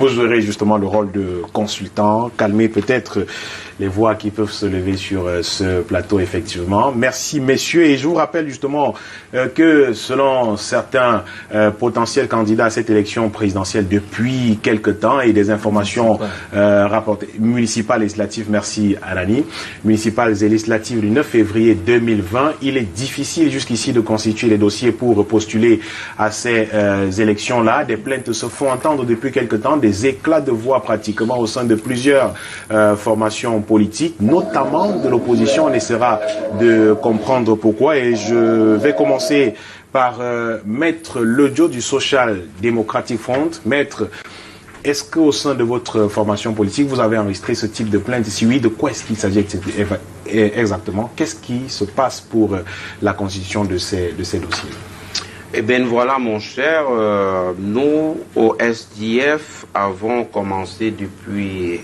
Vous jouerez justement le rôle de consultant, calmer peut-être les voix qui peuvent se lever sur ce plateau, effectivement. Merci, messieurs. Et je vous rappelle justement que selon certains potentiels candidats à cette élection présidentielle depuis quelque temps et des informations rapportées, municipales et législatives, merci Alani, municipales et législatives du 9 février 2020, il est difficile jusqu'ici de constituer les dossiers pour postuler à ces élections-là. Des plaintes se font entendre depuis quelque temps, des éclats de voix pratiquement au sein de plusieurs formations politiques, notamment de l'opposition. On essaiera de comprendre pourquoi et je vais commencer par Maître Ledio du Social Democratic Front. Maître, est-ce qu'au sein de votre formation politique, vous avez enregistré ce type de plainte? Si oui, de quoi est-ce qu'il s'agit exactement? Qu'est-ce qui se passe pour la constitution de ces dossiers? Eh bien voilà mon cher, nous au SDF avons commencé depuis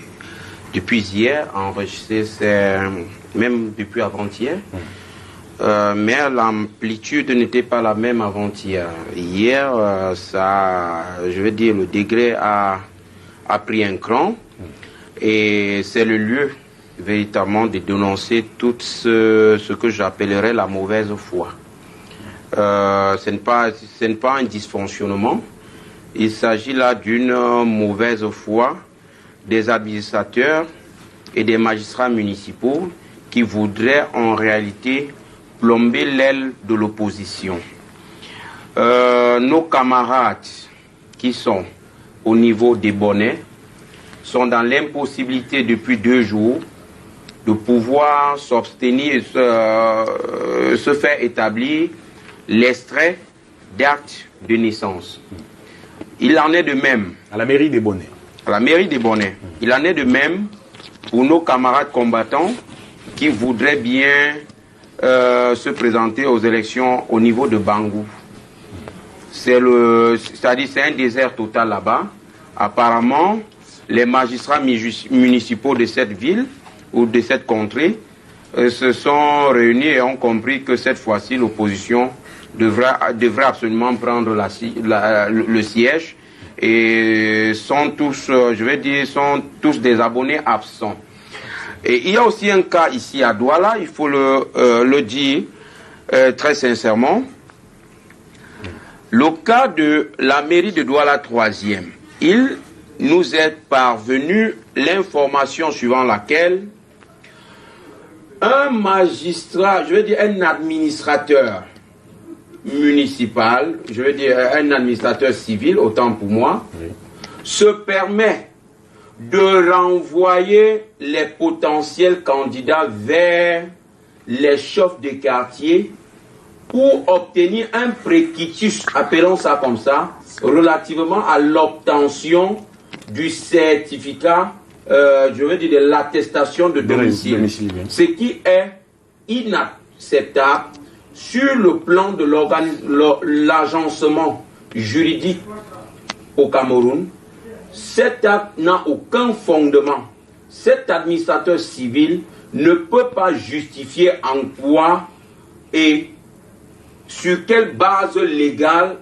hier à enregistrer, même depuis avant-hier, mais l'amplitude n'était pas la même avant-hier. Hier, je veux dire, le degré a pris un cran et c'est le lieu véritablement de dénoncer tout ce que j'appellerais la mauvaise foi. Ce n'est pas un dysfonctionnement, il s'agit là d'une mauvaise foi des administrateurs et des magistrats municipaux qui voudraient en réalité plomber l'aile de l'opposition. Nos camarades qui sont au niveau des bonnets sont dans l'impossibilité depuis 2 jours de pouvoir s'abstenir et se faire établir l'extrait d'acte de naissance. Il en est de même. À la mairie des Bonnets. À la mairie des Bonnets. Il en est de même pour nos camarades combattants qui voudraient bien se présenter aux élections au niveau de Bangou. C'est-à-dire c'est un désert total là-bas. Apparemment, les magistrats municipaux de cette ville ou de cette contrée se sont réunis et ont compris que cette fois-ci l'opposition devrait absolument prendre le siège et sont tous, je vais dire, sont tous des abonnés absents. Et il y a aussi un cas ici à Douala, il faut le dire très sincèrement. Le cas de la mairie de Douala 3e, il nous est parvenu l'information suivant laquelle un magistrat, je veux dire un administrateur municipal, je veux dire un administrateur civil, autant pour moi, se permet de renvoyer les potentiels candidats vers les chefs de quartier pour obtenir un préquitus, appelons ça comme ça, relativement à l'obtention du certificat, je veux dire de l'attestation de domicile. Ce qui est inacceptable sur le plan de l'agencement juridique au Cameroun. Cet acte n'a aucun fondement. Cet administrateur civil ne peut pas justifier en quoi et sur quelle base légale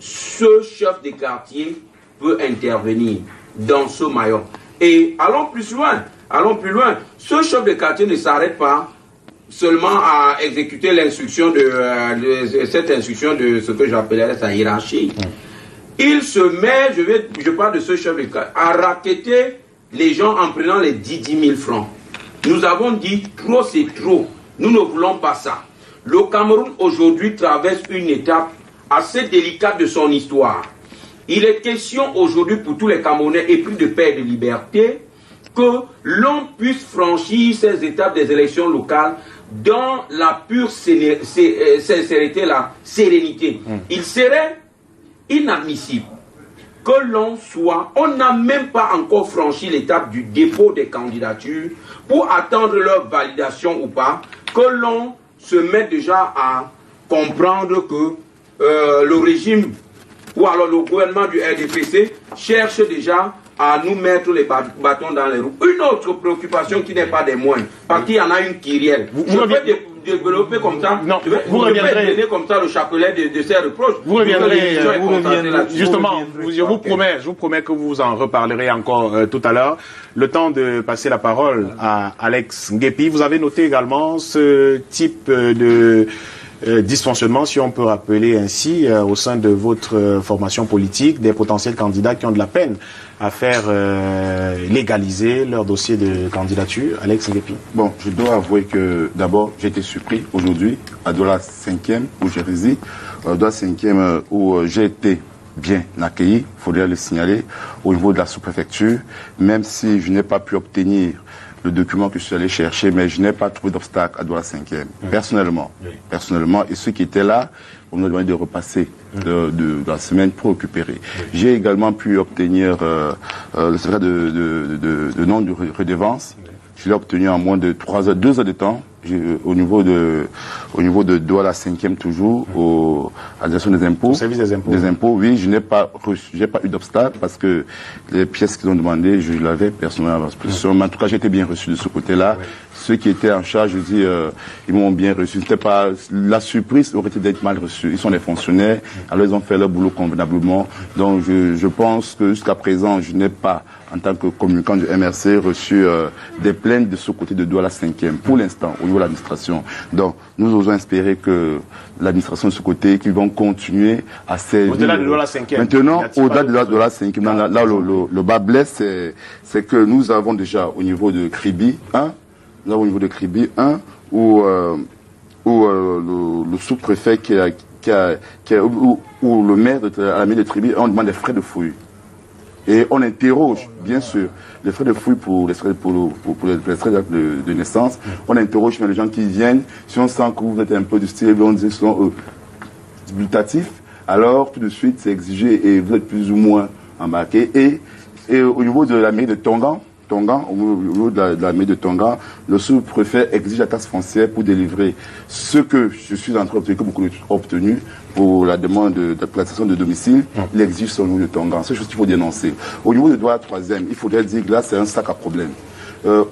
ce chef de quartier peut intervenir dans ce maillon. Et allons plus loin. Ce chef de quartier ne s'arrête pas seulement à exécuter l'instruction de cette instruction de ce que j'appellerais sa hiérarchie. Il se met, je parle de ce chef de quartier, à racketter les gens en prenant les 10 000 francs. Nous avons dit trop c'est trop. Nous ne voulons pas ça. Le Cameroun aujourd'hui traverse une étape assez délicate de son histoire. Il est question aujourd'hui pour tous les Camerounais épris de paix et de liberté que l'on puisse franchir ces étapes des élections locales dans la pure sincérité, la sérénité. Il serait inadmissible que l'on on n'a même pas encore franchi l'étape du dépôt des candidatures pour attendre leur validation ou pas, que l'on se mette déjà à comprendre que le régime ou alors le gouvernement du RDPC cherche déjà à nous mettre les bâtons dans les roues. Une autre préoccupation qui n'est pas des moindres, parce qu'il y en a une qui est réelle. développer comme ça. Non, vous reviendrez donner comme ça le chapelet de ces reproches. Vous reviendrez, justement, je vous promets que vous en reparlerez encore tout à l'heure. Le temps de passer la parole à Alex Nguepi. Vous avez noté également ce type de dysfonctionnement, si on peut rappeler ainsi, au sein de votre formation politique, des potentiels candidats qui ont de la peine à faire légaliser leur dossier de candidature. Alex Nguepi. Bon, je dois avouer que d'abord, j'ai été surpris aujourd'hui à Douala 5e où je réside, Douala 5e où j'ai été bien accueilli, il faudrait le signaler, au niveau de la sous-préfecture, même si je n'ai pas pu obtenir le document que je suis allé chercher, mais je n'ai pas trouvé d'obstacle à Douala 5e, personnellement. Et ceux qui étaient là, on m'a demandé de repasser de la semaine pour récupérer. J'ai également pu obtenir le secret de nom de redevance. Je l'ai obtenu en moins de 2 heures de temps. Au niveau de Douala 5e toujours, à la direction des impôts. Au service des impôts. Des impôts, oui, je n'ai pas eu d'obstacle parce que les pièces qu'ils ont demandées, je l'avais personnellement. En tout cas, j'ai été bien reçu de ce côté-là. Oui. Ceux qui étaient en charge, je dis, ils m'ont bien reçu. C'était pas, la surprise aurait été d'être mal reçue. Ils sont des fonctionnaires, alors ils ont fait leur boulot convenablement. Donc, je pense que jusqu'à présent, je n'ai pas, en tant que communicant du MRC, reçu des plaintes de ce côté de Douala 5e, pour l'instant, au niveau de l'administration. Donc, nous osons espérer que l'administration de ce côté, qu'ils vont continuer à servir. Au-delà de Douala 5e. Maintenant, au-delà de Douala 5e, là, le bas blesse, c'est que nous avons déjà au niveau de Kribi 1, où le sous-préfet ou le maire de la mairie de Kribi, on demande des frais de fouille. Et on interroge, bien sûr, les frais de fouille pour les frais de naissance. On interroge les gens qui viennent. Si on sent que vous êtes un peu du style, on dit selon dubitatif, alors tout de suite c'est exigé et vous êtes plus ou moins embarqué. Et au niveau de la mairie de Tongan, au niveau de la mairie de Tongan, le sous-préfet exige la taxe foncière pour délivrer ce que je suis en train d'obtenir, que beaucoup ont obtenu pour la demande de plaçation de domicile. Il exige ça au niveau de Tongan. C'est chose qu'il faut dénoncer. Au niveau de Douala 3e, il faudrait dire que là, c'est un sac à problème.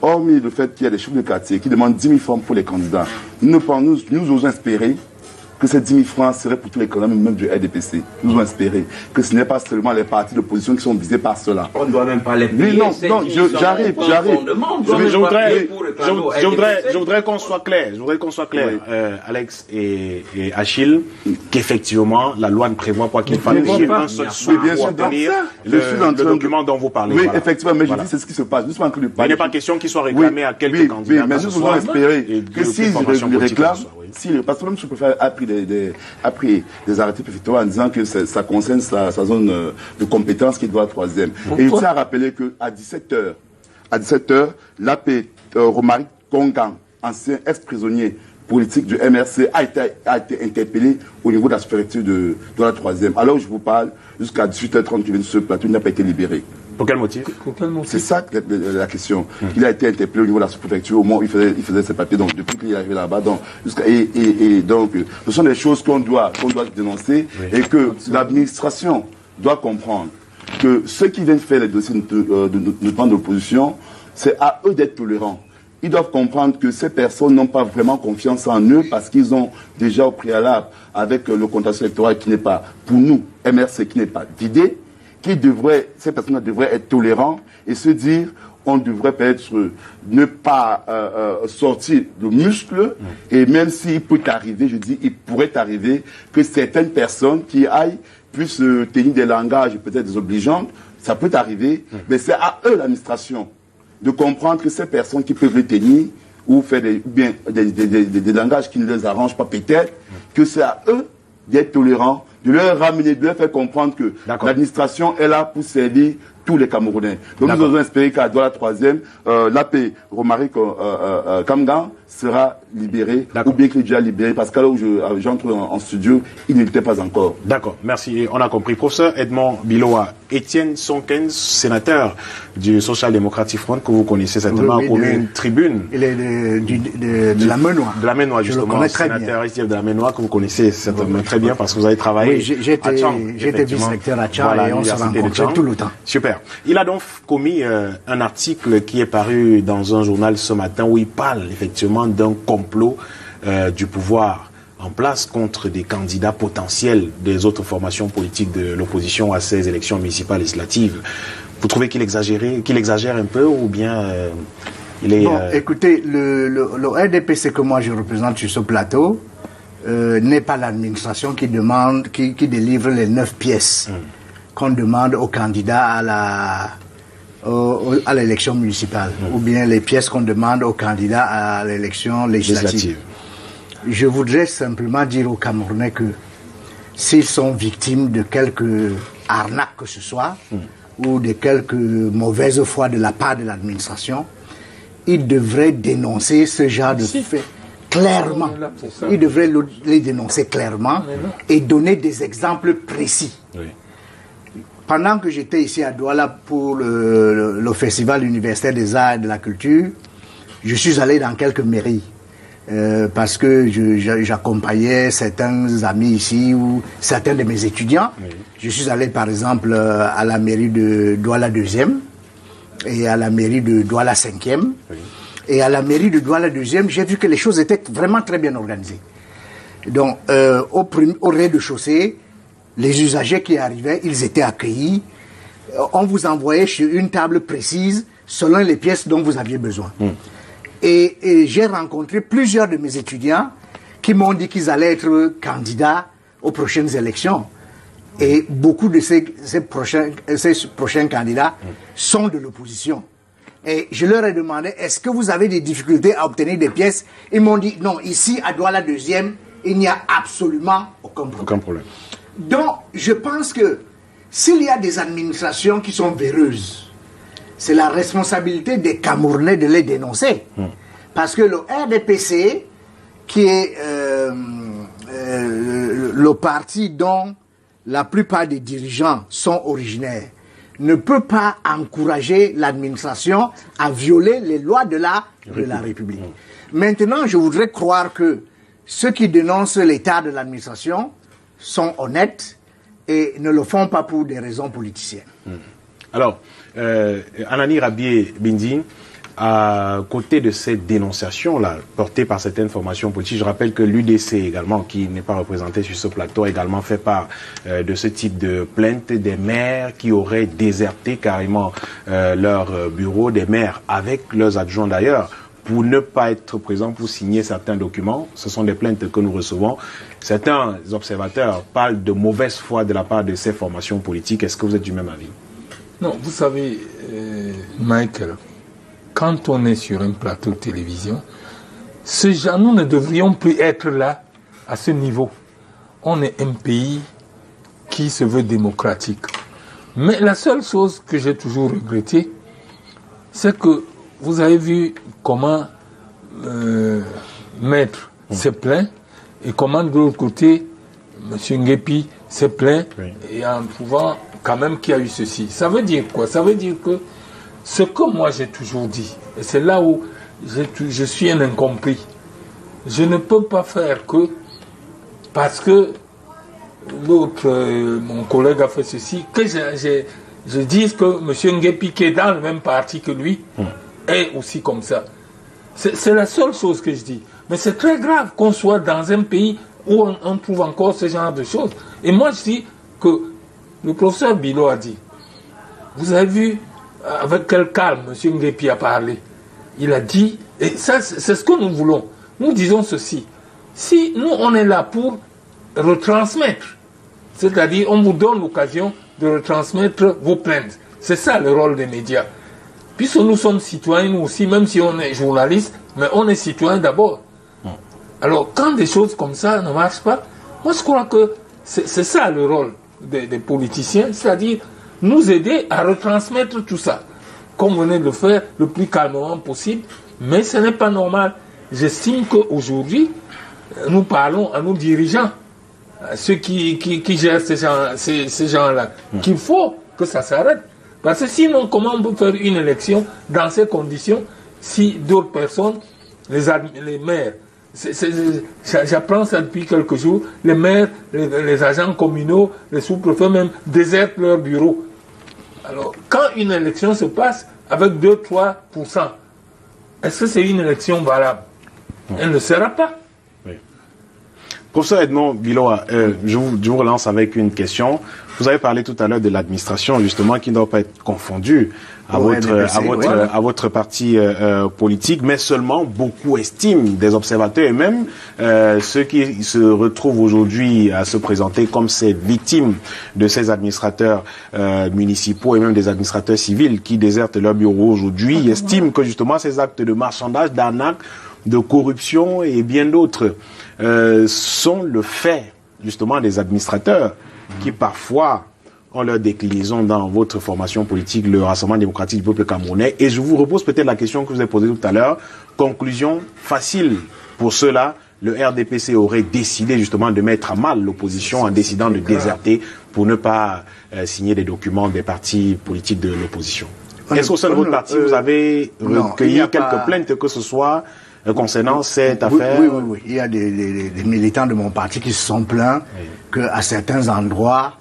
Hormis le fait qu'il y a des chefs de quartier qui demandent 10 000 francs pour les candidats, nous osons espérer que ces 10 000 francs seraient pour tous les candidats, même du RDPC. Nous avons espéré que ce n'est pas seulement les partis d'opposition qui sont visés par cela. On ne doit même pas les payer. Non, j'arrive. Je voudrais qu'on soit clair. Oui. Alex et Achille, qu'effectivement, la loi ne prévoit pas qu'il faille payer un seul soin pour obtenir le document dont vous parlez. Oui, effectivement, mais je dis c'est ce qui se passe. Il n'est pas question qu'il soit réclamé à quelques candidats. Oui, mais nous devons espérer que s'ils le réclament, parce que même si le préfet a pris des arrêtés préfectoraux en disant que ça concerne sa zone de compétence qui doit à 3e. Et il tient à rappeler qu'à 17h, l'AP Romaric Kongan, ancien ex-prisonnier politique du MRC, a été interpellé au niveau de la sous-préfecture de la 3e. Alors je vous parle, jusqu'à 18h30 qu'il vient de ce plateau, il n'a pas été libéré. Pour quel motif? C'est ça la question. Il a été interpellé au niveau de la sous-préfecture au moment où il faisait ses papiers, donc depuis qu'il est arrivé là-bas. Donc, donc, ce sont des choses qu'on doit dénoncer et que l'administration doit comprendre que ceux qui viennent faire les dossiers notamment de l'opposition, c'est à eux d'être tolérants. Ils doivent comprendre que ces personnes n'ont pas vraiment confiance en eux parce qu'ils ont déjà au préalable avec le contentieux électoral qui n'est pas, pour nous, MRC, qui n'est pas vidé. Ces personnes devraient être tolérants et se dire, on devrait peut-être ne pas sortir le muscle, et même s'il peut arriver, il pourrait arriver que certaines personnes qui puissent tenir des langages peut-être désobligeants, ça peut arriver, mais c'est à eux, l'administration, de comprendre que ces personnes qui peuvent les tenir, ou faire des langages qui ne les arrangent pas peut-être, que c'est à eux d'être tolérants, de leur ramener, de leur faire comprendre que l'administration est là pour servir tous les Camerounais. Donc nous devons espérer qu'à Douala 3e, l'AP Romaric Kamgan sera libéré, ou bien qu'il est déjà libéré, parce qu'à là où j'entre en studio, il n'était pas encore. D'accord, merci, on a compris. Professeur Edmond Biloa, Étienne Sonkens, sénateur du Social Democratic Front, que vous connaissez certainement, a connu une tribune. Il est de la Menois. De la Menois, justement. Sénateur ici de la Menois, que vous connaissez certainement très bien, parce que vous avez travaillé à Tchang. J'étais vice-recteur à Tchang, et on s'est rencontrés tout le temps. Super. Il a donc commis un article qui est paru dans un journal ce matin où il parle effectivement d'un complot du pouvoir en place contre des candidats potentiels des autres formations politiques de l'opposition à ces élections municipales législatives. Vous trouvez qu'il exagère un peu ou bien il est... Bon, écoutez, le RDPC que moi je représente sur ce plateau n'est pas l'administration qui délivre les 9 pièces qu'on demande aux candidats à l'élection municipale, ou bien les pièces qu'on demande aux candidats à l'élection législative. Je voudrais simplement dire aux Camerounais que s'ils sont victimes de quelque arnaque que ce soit, ou de quelque mauvaise foi de la part de l'administration, ils devraient dénoncer ce genre de faits clairement. Ils devraient les dénoncer clairement et donner des exemples précis. Oui. Pendant que j'étais ici à Douala pour le Festival universitaire des arts et de la culture, je suis allé dans quelques mairies parce que j'accompagnais certains amis ici ou certains de mes étudiants. Oui. Je suis allé par exemple à la mairie de Douala 2e et à la mairie de Douala 5e. Oui. Et à la mairie de Douala 2e, j'ai vu que les choses étaient vraiment très bien organisées. Donc, au rez-de-chaussée, les usagers qui arrivaient, ils étaient accueillis. On vous envoyait sur une table précise, selon les pièces dont vous aviez besoin. Et j'ai rencontré plusieurs de mes étudiants qui m'ont dit qu'ils allaient être candidats aux prochaines élections. Et beaucoup de ces prochains candidats sont de l'opposition. Et je leur ai demandé, est-ce que vous avez des difficultés à obtenir des pièces? Ils m'ont dit, non, ici, à Douala 2e, il n'y a absolument aucun problème. Donc, je pense que s'il y a des administrations qui sont véreuses, c'est la responsabilité des Camerounais de les dénoncer. Parce que le RDPC, qui est le parti dont la plupart des dirigeants sont originaires, ne peut pas encourager l'administration à violer les lois de la République. Maintenant, je voudrais croire que ceux qui dénoncent l'état de l'administration sont honnêtes et ne le font pas pour des raisons politiciennes. Alors, Anani Rabié Bindi, à côté de cette dénonciation-là, portée par certaines formations politiques, je rappelle que l'UDC également, qui n'est pas représenté sur ce plateau, a également fait part de ce type de plainte des maires qui auraient déserté carrément leur bureau, des maires avec leurs adjoints d'ailleurs, pour ne pas être présents pour signer certains documents. Ce sont des plaintes que nous recevons. Certains observateurs parlent de mauvaise foi de la part de ces formations politiques. Est-ce que vous êtes du même avis? Non, vous savez, Michael, quand on est sur un plateau de télévision, nous ne devrions plus être là, à ce niveau. On est un pays qui se veut démocratique. Mais la seule chose que j'ai toujours regrettée, c'est que vous avez vu comment Maître s'est plaint et comment de l'autre côté, M. Nguepi s'est plaint et en trouvant quand même qu'il y a eu ceci. Ça veut dire quoi? Ça veut dire que ce que moi j'ai toujours dit, et c'est là où je suis un incompris, je ne peux pas faire que parce que l'autre, mon collègue a fait ceci, que je dise que M. Nguepi, qui est dans le même parti que lui, est aussi comme ça. C'est la seule chose que je dis. Mais c'est très grave qu'on soit dans un pays où on trouve encore ce genre de choses. Et moi je dis que le professeur Bilo a dit, vous avez vu avec quel calme M. Nguepi a parlé. Il a dit, et ça c'est ce que nous voulons. Nous disons ceci, si nous on est là pour retransmettre, c'est-à-dire on vous donne l'occasion de retransmettre vos plaintes. C'est ça le rôle des médias. Puisque nous sommes citoyens, nous aussi, même si on est journaliste, mais on est citoyens d'abord. Alors, quand des choses comme ça ne marchent pas, moi je crois que c'est ça le rôle des politiciens, c'est-à-dire nous aider à retransmettre tout ça, comme on venait de le faire le plus calmement possible, mais ce n'est pas normal. J'estime qu'aujourd'hui, nous parlons à nos dirigeants, à ceux qui gèrent ces gens-là, qu'il faut que ça s'arrête. Parce que sinon, comment on peut faire une élection dans ces conditions si d'autres personnes, les maires, j'apprends ça depuis quelques jours, les maires, les agents communaux, les sous-préfets même, désertent leurs bureaux. Alors, quand une élection se passe avec 2-3%, est-ce que c'est une élection valable? Elle ne sera pas. Professeur Edmond Biloa, je vous relance avec une question. Vous avez parlé tout à l'heure de l'administration, justement, qui ne doit pas être confondue à votre parti politique, mais seulement beaucoup estiment, des observateurs et même ceux qui se retrouvent aujourd'hui à se présenter comme ces victimes de ces administrateurs municipaux et même des administrateurs civils qui désertent leur bureau aujourd'hui, estiment que justement ces actes de marchandage, d'arnaque, de corruption et bien d'autres sont le fait justement des administrateurs qui parfois ont leur déclinaison dans votre formation politique, le Rassemblement démocratique du peuple camerounais. Et je vous repose peut-être la question que je vous ai posée tout à l'heure. Conclusion facile pour cela, le RDPC aurait décidé justement de mettre à mal l'opposition en décidant de déserter pour ne pas signer des documents des partis politiques de l'opposition. Est-ce qu'au sein de votre parti, vous avez recueilli quelques plaintes que ce soit concernant cette affaire? Oui. Il y a des militants de mon parti qui se sont plaints qu'à certains endroits,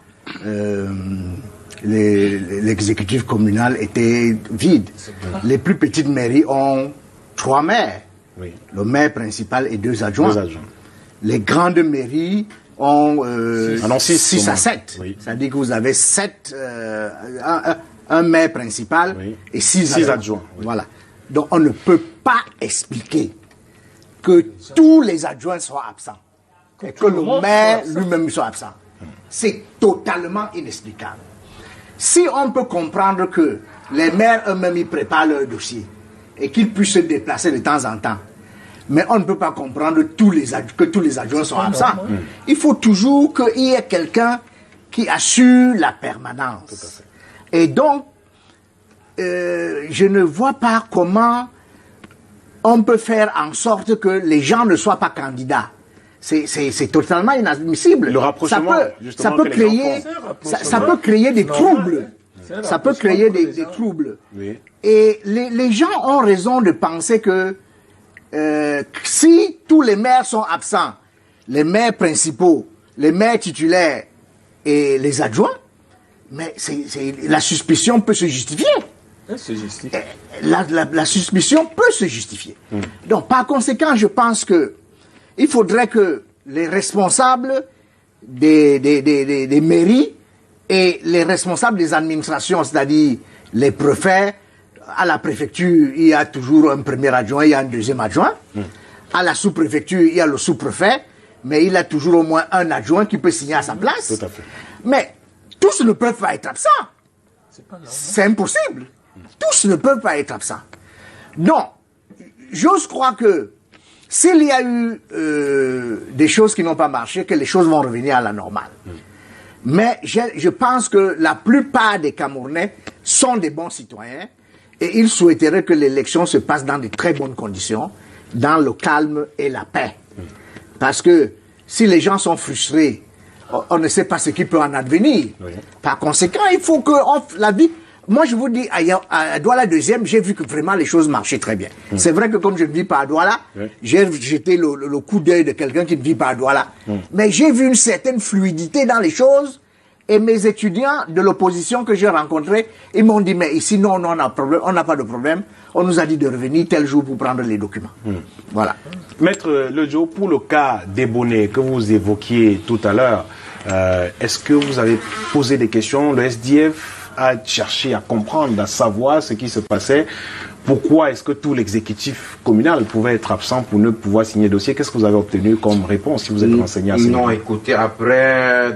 l'exécutif communal était vide. Les plus petites mairies ont 3 maires. Oui. Le maire principal et 2 adjoints. Les grandes mairies ont 6 à 7. Oui. C'est-à-dire que vous avez 7, un maire principal et 6 adjoints. Oui. Voilà. Donc on ne peut pas expliquer que tous les adjoints soient absents et que le maire lui-même soit absent. C'est totalement inexplicable. Si on peut comprendre que les maires eux-mêmes ils préparent leur dossier et qu'ils puissent se déplacer de temps en temps, mais on ne peut pas comprendre que tous les adjoints sont absents. Il faut toujours qu'il y ait quelqu'un qui assure la permanence. Et donc, je ne vois pas comment on peut faire en sorte que les gens ne soient pas candidats. C'est totalement inadmissible. Le rapprochement, ça peut créer des troubles. Ça peut créer des troubles. Oui. Et les gens ont raison de penser que si tous les maires sont absents, les maires principaux, les maires titulaires et les adjoints, mais la suspicion peut se justifier. La suspicion peut se justifier. Donc, par conséquent, je pense que il faudrait que les responsables des mairies et les responsables des administrations, c'est-à-dire les préfets, à la préfecture, il y a toujours un premier adjoint, il y a un deuxième adjoint. À la sous-préfecture, il y a le sous-préfet, mais il y a toujours au moins un adjoint qui peut signer à sa place. Tout à fait. Mais tous ne peuvent pas être absents. C'est impossible. Tous ne peuvent pas être absents. Non, j'ose croire que s'il y a eu des choses qui n'ont pas marché, que les choses vont revenir à la normale. Mais je pense que la plupart des Camerounais sont des bons citoyens et ils souhaiteraient que l'élection se passe dans de très bonnes conditions, dans le calme et la paix. Parce que si les gens sont frustrés, on ne sait pas ce qui peut en advenir. Oui. Par conséquent, il faut que la vie... Moi, je vous dis, à Douala 2e, j'ai vu que vraiment les choses marchaient très bien. C'est vrai que comme je ne vis pas à Douala, j'ai jeté le coup d'œil de quelqu'un qui ne vit pas à Douala. Mais j'ai vu une certaine fluidité dans les choses. Et mes étudiants de l'opposition que j'ai rencontrés, ils m'ont dit, mais ici, non, on n'a pas de problème. On nous a dit de revenir tel jour pour prendre les documents. Voilà. Maître Lejo, pour le cas d'Ebonné que vous évoquiez tout à l'heure, est-ce que vous avez posé des questions? Le SDF a cherché à comprendre, à savoir ce qui se passait. Pourquoi est-ce que tout l'exécutif communal pouvait être absent pour ne pouvoir signer le dossier? Qu'est-ce que vous avez obtenu comme réponse si vous êtes renseigné à ce niveau? Non, écoutez, après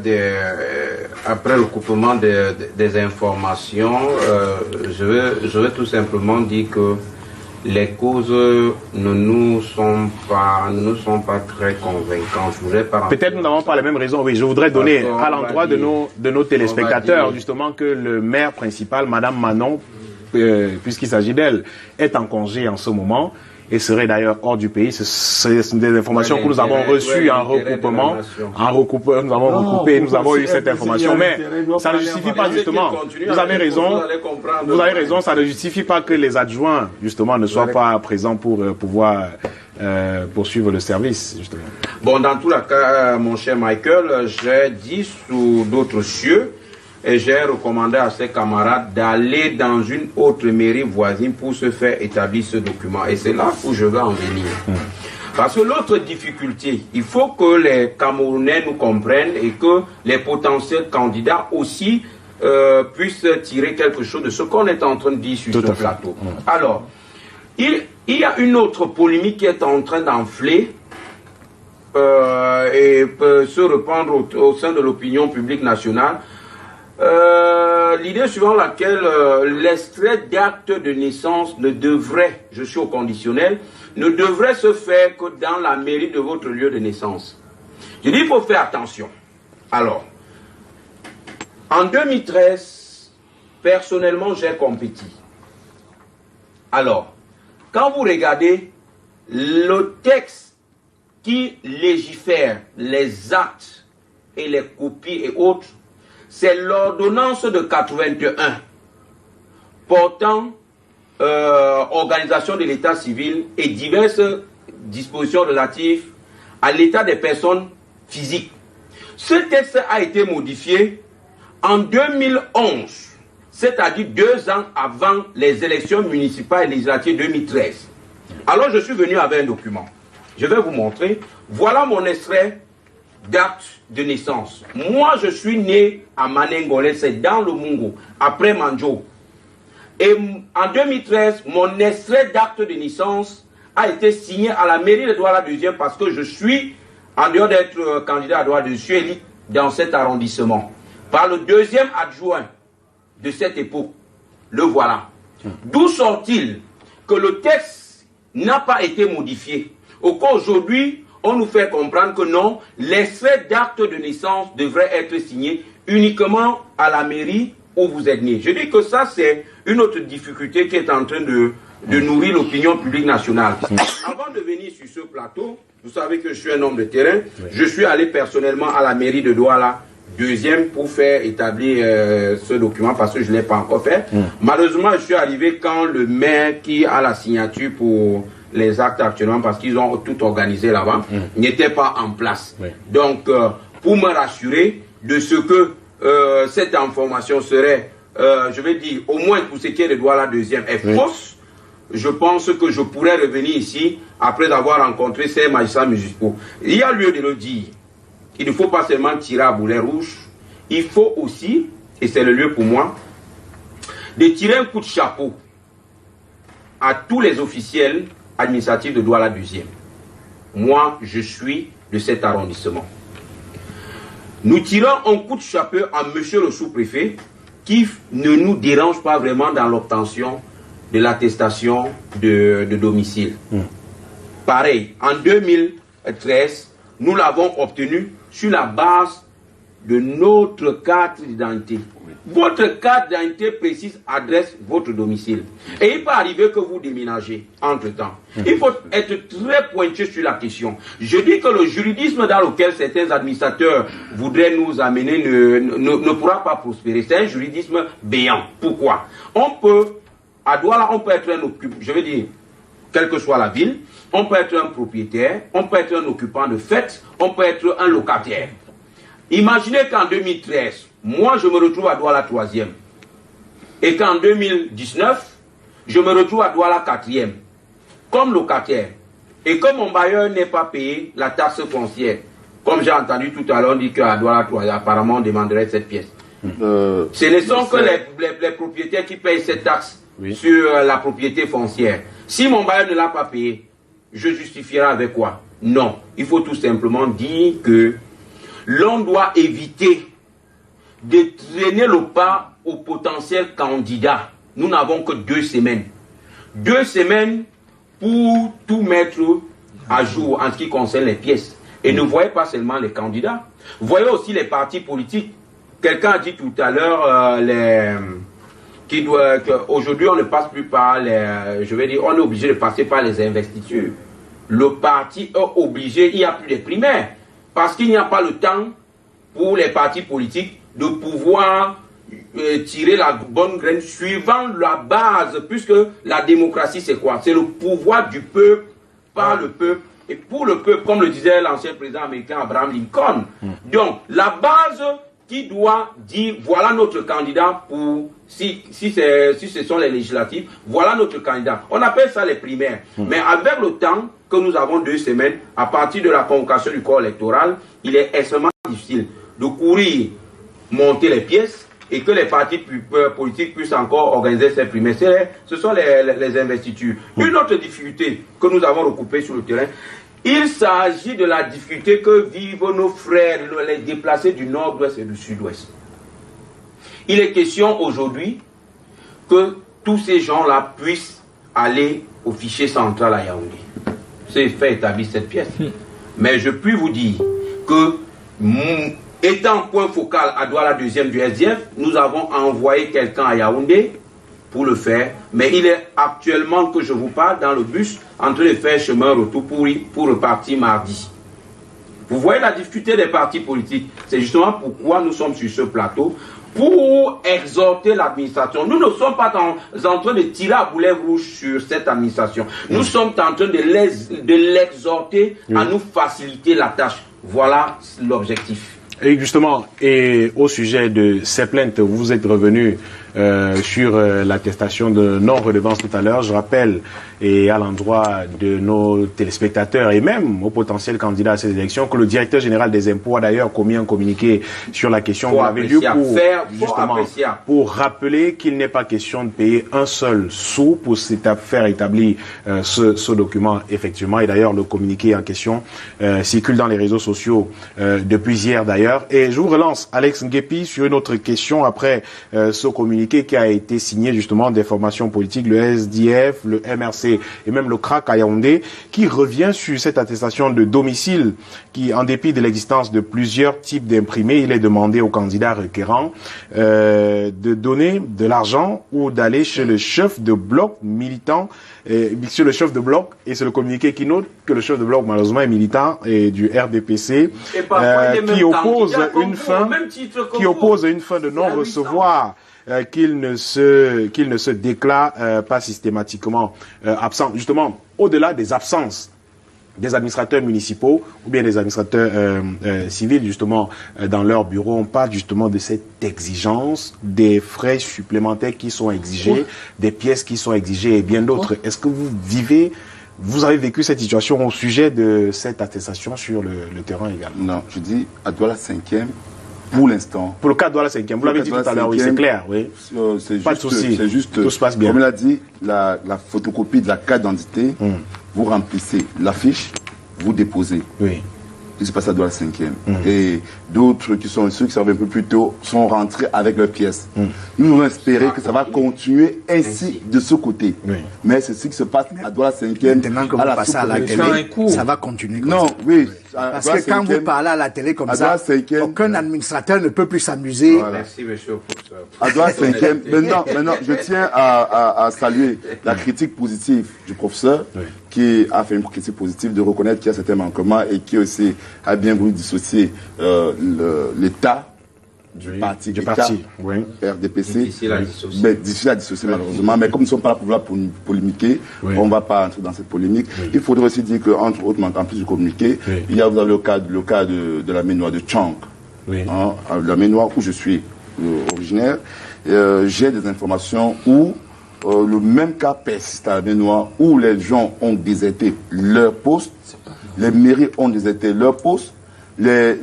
le coupement des informations, je vais tout simplement dire que les causes ne nous sont pas très convaincantes. Peut-être nous n'avons pas les mêmes raisons. Oui, je voudrais donner à l'endroit de nos téléspectateurs justement que le maire principal, Madame Manon, puisqu'il s'agit d'elle, est en congé en ce moment et serait d'ailleurs hors du pays. Ce sont des informations que nous avons reçues en recoupement. Nous avons eu cette information, mais ça ne justifie pas justement. Vous avez raison, ça ne justifie pas que les adjoints justement ne soient pas présents pour pouvoir poursuivre le service justement. Bon, dans tous les cas, mon cher Michael, j'ai dit sous d'autres cieux et j'ai recommandé à ses camarades d'aller dans une autre mairie voisine pour se faire établir ce document. Et c'est là où je vais en venir. Parce que l'autre difficulté, il faut que les Camerounais nous comprennent et que les potentiels candidats aussi puissent tirer quelque chose de ce qu'on est en train de dire sur ce plateau. Alors, il y a une autre polémique qui est en train d'enfler et peut se répandre au sein de l'opinion publique nationale. L'idée suivant laquelle l'extrait d'acte de naissance ne devrait, je suis au conditionnel, ne devrait se faire que dans la mairie de votre lieu de naissance. Je dis, il faut faire attention. Alors, en 2013, personnellement, j'ai compétit. Alors, quand vous regardez le texte qui légifère les actes et les copies et autres, c'est l'ordonnance de 81 portant organisation de l'état civil et diverses dispositions relatives à l'état des personnes physiques. Ce texte a été modifié en 2011, c'est-à-dire 2 ans avant les élections municipales et législatives 2013. Alors je suis venu avec un document. Je vais vous montrer. Voilà mon extrait d'acte de naissance. Moi, je suis né à Manengolé, c'est dans le Mungo, après Manjo. Et en 2013, mon extrait d'acte de naissance a été signé à la mairie de Douala 2e parce que je suis, en dehors d'être candidat à Douala 2, je suis élu dans cet arrondissement par le 2e adjoint de cette époque. Le voilà. D'où sort-il que le texte n'a pas été modifié? Aujourd'hui, on nous fait comprendre que non, l'extrait d'acte de naissance devrait être signé uniquement à la mairie où vous êtes né. Je dis que ça, c'est une autre difficulté qui est en train de nourrir l'opinion publique nationale. Avant de venir sur ce plateau, vous savez que je suis un homme de terrain. Je suis allé personnellement à la mairie de Douala 2e pour faire établir ce document parce que je ne l'ai pas encore fait. Malheureusement, je suis arrivé quand le maire qui a la signature pour les actes actuellement, parce qu'ils ont tout organisé là-bas, n'était pas en place. Donc, pour me rassurer de ce que cette information serait, je vais dire, au moins pour ce qui est de Douala 2e, est fausse, je pense que je pourrais revenir ici après avoir rencontré ces magistrats municipaux. Il y a lieu de le dire. Il ne faut pas seulement tirer à boulet rouge, il faut aussi, et c'est le lieu pour moi, de tirer un coup de chapeau à tous les officiels administratifs de Douala 2e. Moi, je suis de cet arrondissement. Nous tirons un coup de chapeau à monsieur le sous-préfet qui ne nous dérange pas vraiment dans l'obtention de l'attestation de domicile. Pareil, en 2013, nous l'avons obtenu sur la base de notre carte d'identité. Votre carte d'identité précise adresse votre domicile. Et il peut arriver que vous déménagez entre-temps. Il faut être très pointu sur la question. Je dis que le juridisme dans lequel certains administrateurs voudraient nous amener ne pourra pas prospérer. C'est un juridisme béant. Pourquoi? On peut, à Douala, on peut être un occupant, je veux dire, quelle que soit la ville, on peut être un propriétaire, on peut être un occupant de fait, on peut être un locataire. Imaginez qu'en 2013, moi je me retrouve à Douala 3e et qu'en 2019, je me retrouve à Douala 4e comme locataire et que mon bailleur n'est pas payé la taxe foncière. Comme j'ai entendu tout à l'heure, on dit qu'à Douala 3, apparemment on demanderait cette pièce. Ce ne sont que les propriétaires qui payent cette taxe sur la propriété foncière. Si mon bailleur ne l'a pas payé, je justifierai avec quoi? Non, il faut tout simplement dire que l'on doit éviter de traîner le pas aux potentiels candidats. Nous n'avons que 2 semaines. 2 semaines pour tout mettre à jour en ce qui concerne les pièces. Et ne voyez pas seulement les candidats, voyez aussi les partis politiques. Quelqu'un a dit tout à l'heure qu'aujourd'hui on ne passe plus par les... Je vais dire, on est obligé de passer par les investitures. Le parti est obligé, il n'y a plus de primaires. Parce qu'il n'y a pas le temps pour les partis politiques de pouvoir tirer la bonne graine suivant la base, puisque la démocratie c'est quoi? C'est le pouvoir du peuple, par le peuple, et pour le peuple, comme le disait l'ancien président américain Abraham Lincoln. Donc, la base qui doit dire voilà notre candidat pour si ce sont les législatives, voilà notre candidat. On appelle ça les primaires. Mais avec le temps que nous avons 2 semaines, à partir de la convocation du corps électoral, il est extrêmement difficile de courir, monter les pièces et que les partis politiques puissent encore organiser ces primaires. Ce sont les investitures. Une autre difficulté que nous avons recoupée sur le terrain, il s'agit de la difficulté que vivent nos frères, les déplacés du nord-ouest et du sud-ouest. Il est question aujourd'hui que tous ces gens-là puissent aller au fichier central à Yaoundé. C'est fait établir cette pièce. Mais je puis vous dire que, étant point focal à Douala 2e du SDF, nous avons envoyé quelqu'un à Yaoundé pour le faire. Mais il est actuellement, que je vous parle, dans le bus, en train de faire chemin retour pour repartir mardi. Vous voyez la difficulté des partis politiques. C'est justement pourquoi nous sommes sur ce plateau, pour exhorter l'administration. Nous ne sommes pas en train de tirer à boulet rouge sur cette administration. Nous sommes en train de l'exhorter à nous faciliter la tâche. Voilà l'objectif. Et justement, et au sujet de ces plaintes, vous êtes revenu sur l'attestation de non-redevance tout à l'heure. Je rappelle, et à l'endroit de nos téléspectateurs et même aux potentiels candidats à ces élections, que le directeur général des impôts a d'ailleurs commis un communiqué sur la question. Vous avez vu pour rappeler qu'il n'est pas question de payer un seul sou pour faire établir ce document, effectivement. Et d'ailleurs, le communiqué en question circule dans les réseaux sociaux depuis hier d'ailleurs. Et je vous relance, Alex Nguepi, sur une autre question après ce communiqué qui a été signé justement des formations politiques, le SDF, le MRC et même le CRAC à Yaoundé, qui revient sur cette attestation de domicile qui, en dépit de l'existence de plusieurs types d'imprimés, il est demandé aux candidats requérants de donner de l'argent ou d'aller chez le chef de bloc militant, chez le chef de bloc, et c'est le communiqué qui note que le chef de bloc malheureusement est militant et du RDPC, qui oppose une fin de non-recevoir, qu'il ne se déclare pas systématiquement absent. Justement, au-delà des absences des administrateurs municipaux ou bien des administrateurs civils, justement, dans leur bureau, on parle justement de cette exigence, des frais supplémentaires qui sont exigés, des pièces qui sont exigées et bien d'autres. Est-ce que vous avez vécu cette situation au sujet de cette attestation sur le terrain également? Non, je dis à Douala 5e, pour l'instant. Pour le cas de Douala 5e, vous l'avez dit tout à l'heure, oui, c'est clair, oui. Pas de souci, c'est juste, tout se passe bien. Comme il a dit, la photocopie de la carte d'identité, vous remplissez l'affiche, vous déposez. Oui. Il se passe à Douala 5e. Et d'autres qui sont ceux qui savent un peu plus tôt sont rentrés avec leurs pièces. Nous allons espérer que ça va continuer ainsi de ce côté. Oui. Mais c'est ce qui se passe à Douala 5e. Maintenant que vous passez à la télé, ça va continuer comme ça. Non, oui. Parce que quand vous parlez à la télé comme ça, aucun administrateur ne peut plus s'amuser. Voilà. Merci, monsieur. À Douala 5e, maintenant, je tiens à saluer la critique positive du professeur, qui a fait une critique positive de reconnaître qu'il y a certains manquements et qui aussi a bien voulu dissocier l'État du parti oui. RDPC. Difficile à dissocier. Mais difficile à dissocier malheureusement. Mais comme nous ne sommes pas là pour polémiquer, on ne va pas entrer dans cette polémique. Il faudrait aussi dire qu'entre autres, en plus du communiqué, il y a le cas de la Ménoire de Tchang. Hein, la Ménoire où je suis originaire. J'ai des informations où le même cas persiste à la Ménoire, où les gens ont déserté leur poste, les mairies ont déserté leur poste, les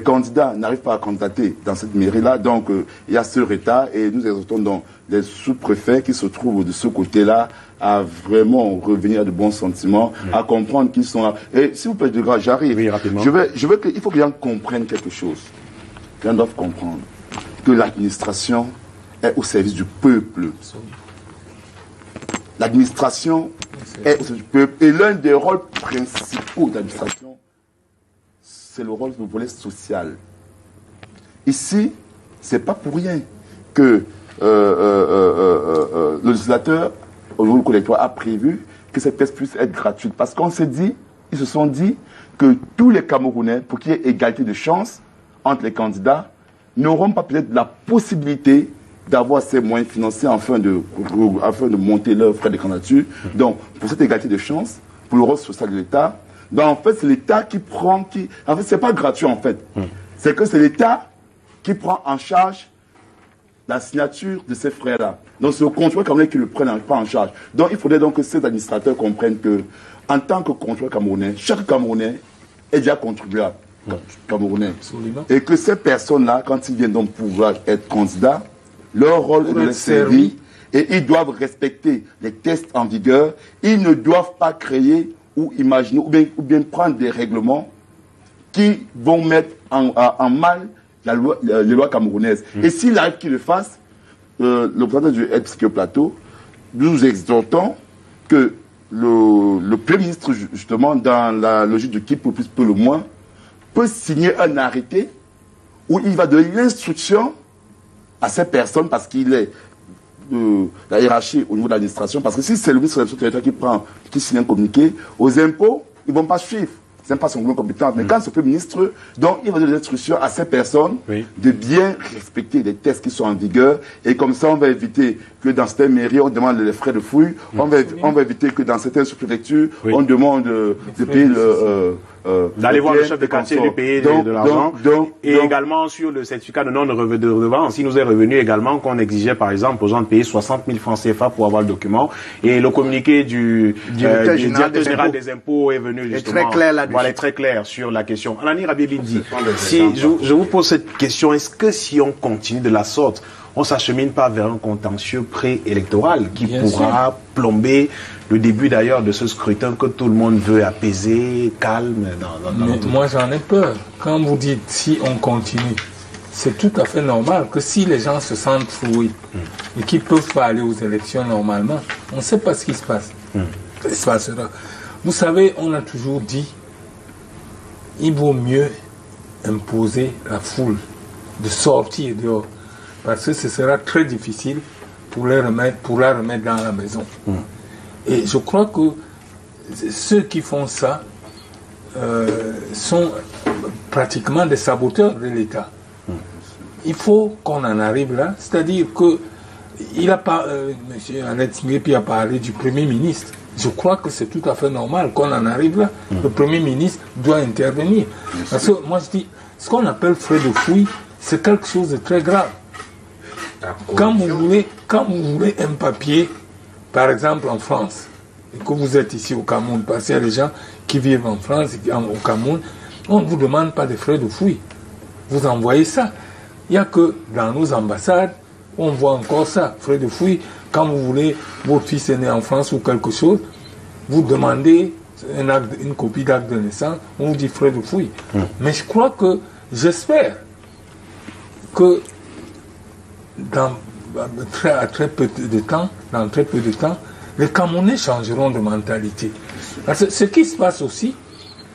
candidats n'arrivent pas à candidater dans cette mairie-là, donc il y a ce retard et nous exhortons donc les sous-préfets qui se trouvent de ce côté-là à vraiment revenir à de bons sentiments, à comprendre qu'ils sont là. Et s'il vous plaît, de grâce, j'arrive. Oui, rapidement. Il faut que les gens comprennent quelque chose. Les gens doivent comprendre que l'administration est au service du peuple. L'administration est au service du peuple. Et l'un des rôles principaux de l'administration, c'est le rôle du volet social. Ici, c'est pas pour rien que le législateur, au niveau du collectoire, a prévu que cette pièce puisse être gratuite. Parce qu'on s'est dit, ils se sont dit que tous les Camerounais, pour qu'il y ait égalité de chance entre les candidats, n'auront pas peut-être la possibilité d'avoir ces moyens financiers afin de monter leurs frais de candidature. Donc, pour cette égalité de chance, pour le rôle social de l'État, ben en fait, c'est l'État qui prend, en fait, c'est pas gratuit, en fait. c'est que c'est l'État qui prend en charge la signature de ces frères-là. Donc c'est le contrôle camerounais qui le prend en charge. Donc il faudrait donc que ces administrateurs comprennent que, en tant que contrôle camerounais, chaque Camerounais est déjà contribuable camerounais. Absolument. Et que ces personnes-là, quand ils viennent donc pouvoir être candidats, leur rôle est de les servir et ils doivent respecter les tests en vigueur. Ils ne doivent pas créer ou imaginer ou bien prendre des règlements qui vont mettre en mal les lois camerounaises. Et s'il arrive qu'ils le fassent, le président du FPCO Plateau, nous exhortons que le Premier ministre, justement, dans la logique de qui peut plus, peut le moins, peut signer un arrêté où il va donner l'instruction à ces personnes parce qu'il est la hiérarchie au niveau de l'administration. Parce que si c'est le ministre de l'Administration qui signe un communiqué, aux impôts, ils ne vont pas suivre. Ce n'est pas son compétence. Mais quand c'est le Premier ministre, donc il va donner l'instruction à ces personnes de bien respecter les tests qui sont en vigueur. Et comme ça, on va éviter que dans certaines mairies, on demande les frais de fouille. On va éviter que dans certaines sous-préfectures, on demande de payer d'aller voir le chef de quartier et lui payer de l'argent. Et également sur le certificat de non-redevance, il nous est revenu également qu'on exigeait par exemple aux gens de payer 60 000 francs CFA pour avoir le document. Et le communiqué du directeur général des impôts est venu justement. Très clair là-dessus. Voilà, très clair sur la question. Alani Rabibindi, si je vous pose cette question, est-ce que si on continue de la sorte, on ne s'achemine pas vers un contentieux préélectoral qui pourra plomber le début d'ailleurs de ce scrutin que tout le monde veut apaiser, calme Mais moi j'en ai peur. Quand vous dites si on continue, c'est tout à fait normal que si les gens se sentent floués et qu'ils ne peuvent pas aller aux élections normalement, on ne sait pas ce qui se passe. Ce qui se passera. Vous savez, on a toujours dit il vaut mieux imposer la foule de sortir dehors parce que ce sera très difficile pour la remettre dans la maison. Et je crois que ceux qui font ça sont pratiquement des saboteurs de l'État. Il faut qu'on en arrive là, c'est-à-dire que M. Alex Nguepi a parlé du Premier ministre. Je crois que c'est tout à fait normal qu'on en arrive là. Le Premier ministre doit intervenir. Parce que moi je dis, ce qu'on appelle frais de fouille, c'est quelque chose de très grave. Quand vous voulez un papier, par exemple en France, et que vous êtes ici au Cameroun, parce qu'il y a des gens qui vivent en France et au Cameroun, on ne vous demande pas de frais de fouille. Vous envoyez ça. Il n'y a que dans nos ambassades, on voit encore ça, frais de fouille. Quand vous voulez, votre fils est né en France ou quelque chose, vous demandez une copie d'acte de naissance, on vous dit frais de fouille. Mais je crois que, j'espère que dans très peu de temps, les Camerounais changeront de mentalité. Parce que ce qui se passe aussi,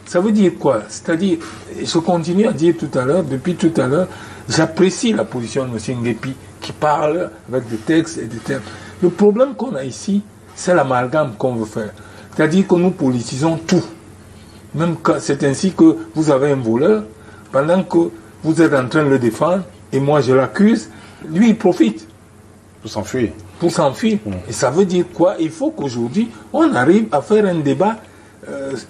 ça veut dire quoi? C'est-à-dire, je continue à dire depuis tout à l'heure, j'apprécie la position de M. Nguepi qui parle avec des textes et des termes. Le problème qu'on a ici, c'est l'amalgame qu'on veut faire. C'est-à-dire que nous politisons tout. Même quand c'est ainsi que vous avez un voleur, pendant que vous êtes en train de le défendre, et moi je l'accuse, lui il profite. Pour s'enfuir. Et ça veut dire quoi? Il faut qu'aujourd'hui, on arrive à faire un débat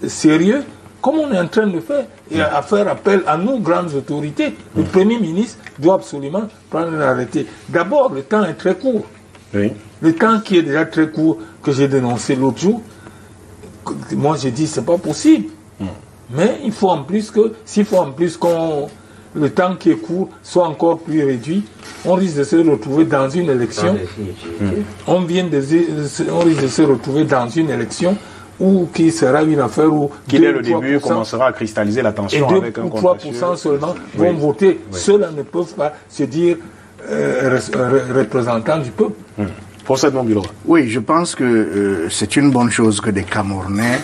sérieux, comme on est en train de faire, et à faire appel à nos grandes autorités. Le Premier ministre doit absolument prendre un arrêté. D'abord, le temps est très court. Le temps qui est déjà très court, que j'ai dénoncé l'autre jour, moi j'ai dit c'est pas possible. Mais il faut en plus que, s'il faut en plus qu'on le temps qui est court soit encore plus réduit, on risque de se retrouver dans une élection. On risque de se retrouver dans une élection où qui sera une affaire où qui dès le début commencera à cristalliser la tension avec un contentieux. 3% seulement vont voter. Ceux-là ne peuvent pas se dire représentants du peuple. Oui, je pense que c'est une bonne chose que des Camerounais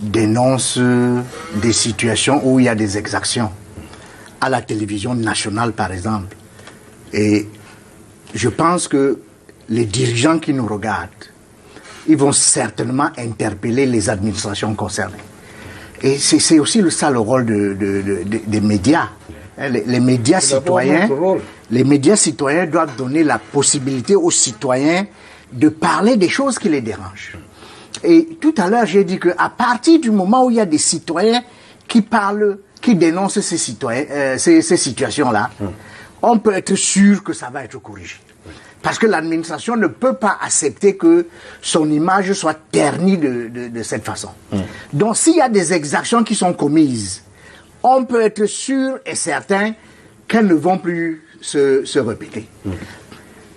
dénoncent des situations où il y a des exactions. À la télévision nationale, par exemple. Et je pense que les dirigeants qui nous regardent, ils vont certainement interpeller les administrations concernées. Et c'est aussi ça le rôle des médias. Les médias citoyens doivent donner la possibilité aux citoyens de parler des choses qui les dérangent. Et tout à l'heure, j'ai dit qu'à partir du moment où il y a des citoyens qui parlent, qui dénoncent ces situations-là, on peut être sûr que ça va être corrigé. Parce que l'administration ne peut pas accepter que son image soit ternie de cette façon. Donc s'il y a des exactions qui sont commises, on peut être sûr et certain qu'elles ne vont plus se répéter.